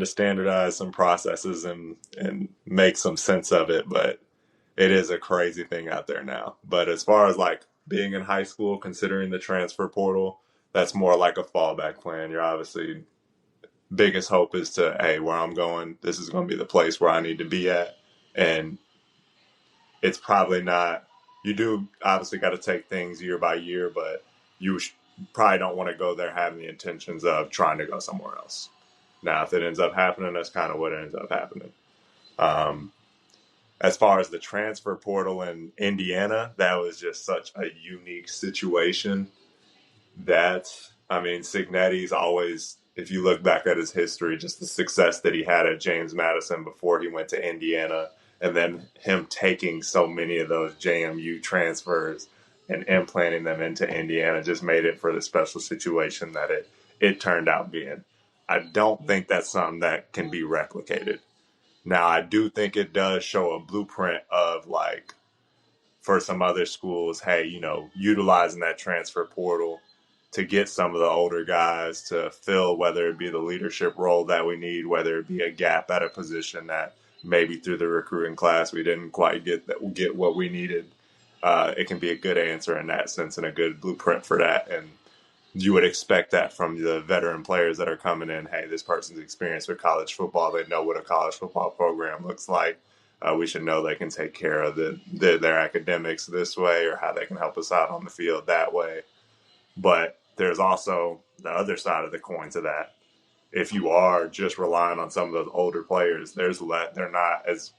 standardize some processes and make some sense of it. But it is a crazy thing out there now. But as far as like being in high school, considering the transfer portal, that's more like a fallback plan. You're obviously biggest hope is to, hey, where I'm going, this is going to be the place where I need to be at. And it's probably not, you do obviously got to take things year by year, but you probably don't want to go there having the intentions of trying to go somewhere else. Now, if it ends up happening, that's kind of what ends up happening. As far as the transfer portal in Indiana, that was just such a unique situation that, I mean, Cignetti's always, if you look back at his history, just the success that he had at James Madison before he went to Indiana, and then him taking so many of those JMU transfers and implanting them into Indiana just made it for the special situation that it turned out being. I don't think that's something that can be replicated. Now, I do think it does show a blueprint of, like, for some other schools, hey, you know, utilizing that transfer portal to get some of the older guys to fill, whether it be the leadership role that we need, whether it be a gap at a position that maybe through the recruiting class we didn't quite get what we needed. It can be a good answer in that sense and a good blueprint for that. And you would expect that from the veteran players that are coming in. Hey, this person's experienced with college football. They know what a college football program looks like. We should know they can take care of their academics this way, or how they can help us out on the field that way. But there's also the other side of the coin to that. If you are just relying on some of those older players, they're not as,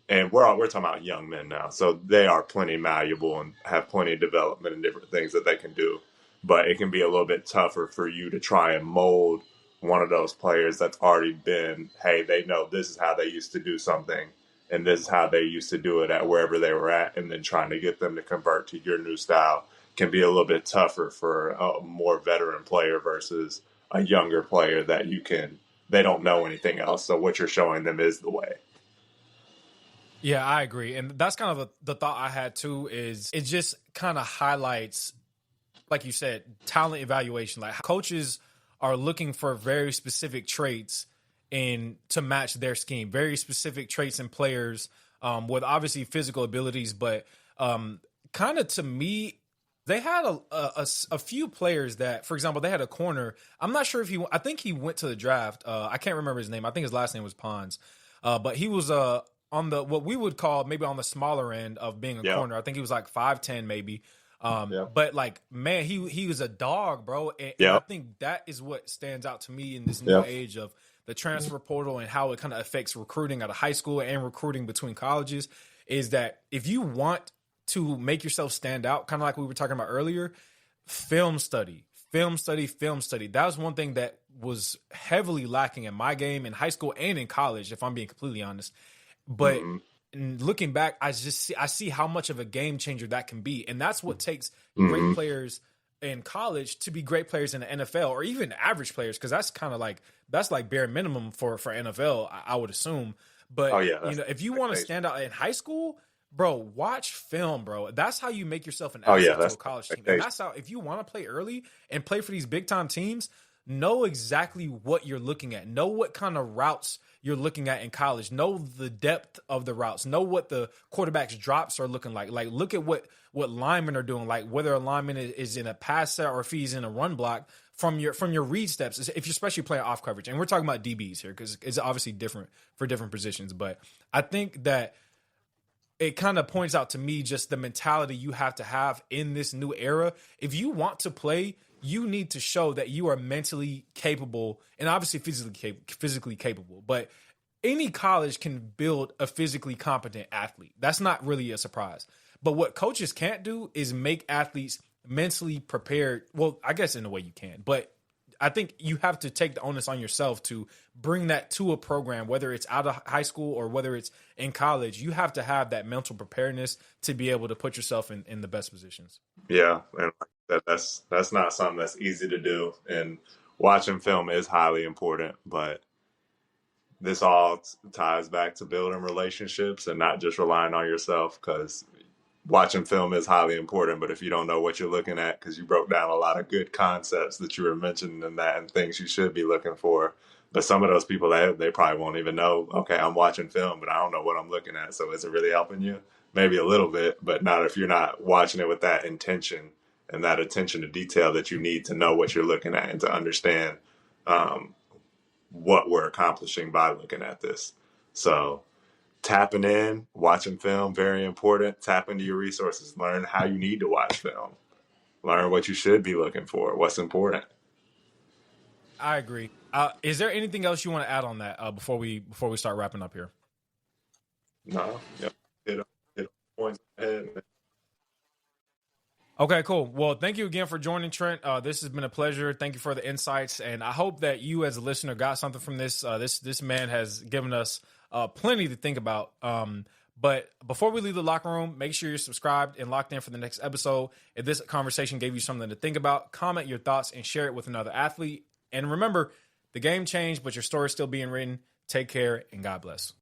and we're talking about young men now, so they are plenty malleable and have plenty of development and different things that they can do. But it can be a little bit tougher for you to try and mold one of those players that's already been, hey, they know this is how they used to do something, and this is how they used to do it at wherever they were at, and then trying to get them to convert to your new style can be a little bit tougher for a more veteran player versus a younger player that they don't know anything else. So what you're showing them is the way. Yeah, I agree. And that's kind of the thought I had too, is it just kind of highlights, like you said, talent evaluation. Like coaches are looking for very specific traits to match their scheme, very specific traits in players with obviously physical abilities. But kind of to me, they had a few players that, for example, they had a corner. I'm not sure if I think he went to the draft. I can't remember his name. I think his last name was Pons. But he was on the what we would call maybe on the smaller end of being a corner. I think he was like 5'10" maybe. But like, man, he was a dog, bro. And I think that is what stands out to me in this new age of the transfer portal and how it kind of affects recruiting out of high school and recruiting between colleges, is that if you want to make yourself stand out, kind of like we were talking about earlier, film study. That was one thing that was heavily lacking in my game in high school and in college, if I'm being completely honest. But looking back, I see how much of a game changer that can be. And that's what takes great players in college to be great players in the NFL, or even average players, because that's kind of like, that's like bare minimum for NFL, I would assume. But if you want to stand out in high school, bro, watch film, bro. That's how you make yourself an asset to a college team. And that's how, if you want to play early and play for these big time teams, know exactly what you're looking at. Know what kind of routes you're looking at in college. Know the depth of the routes. Know what the quarterback's drops are looking like. Like, look at what linemen are doing. Like, whether a lineman is in a pass set or if he's in a run block from your read steps. If you're especially playing off coverage, and we're talking about DBs here because it's obviously different for different positions. But I think that it kind of points out to me just the mentality you have to have in this new era. If you want to play, you need to show that you are mentally capable and obviously physically capable. But any college can build a physically competent athlete. That's not really a surprise. But what coaches can't do is make athletes mentally prepared. Well, I guess in a way you can, but I think you have to take the onus on yourself to bring that to a program, whether it's out of high school or whether it's in college. You have to have that mental preparedness to be able to put yourself in the best positions. Yeah, and that's not something that's easy to do. And watching film is highly important, but this all ties back to building relationships and not just relying on yourself, because watching film is highly important, but if you don't know what you're looking at, because you broke down a lot of good concepts that you were mentioning in that and things you should be looking for, but some of those people, they probably won't even know, okay, I'm watching film, but I don't know what I'm looking at. So is it really helping you? Maybe a little bit, but not if you're not watching it with that intention and that attention to detail that you need to know what you're looking at and to understand what we're accomplishing by looking at this. So tapping in, watching film, very important. Tap into your resources. Learn how you need to watch film. Learn what you should be looking for, what's important. I agree. Is there anything else you want to add on that before we start wrapping up here? No. Yep. It points ahead. Okay, cool. Well, thank you again for joining, Trent. This has been a pleasure. Thank you for the insights, and I hope that you, as a listener, got something from this. This man has given us plenty to think about. But before we leave the locker room, make sure you're subscribed and locked in for the next episode. If this conversation gave you something to think about, comment your thoughts and share it with another athlete. And remember, the game changed, but your story is still being written. Take care, and God bless.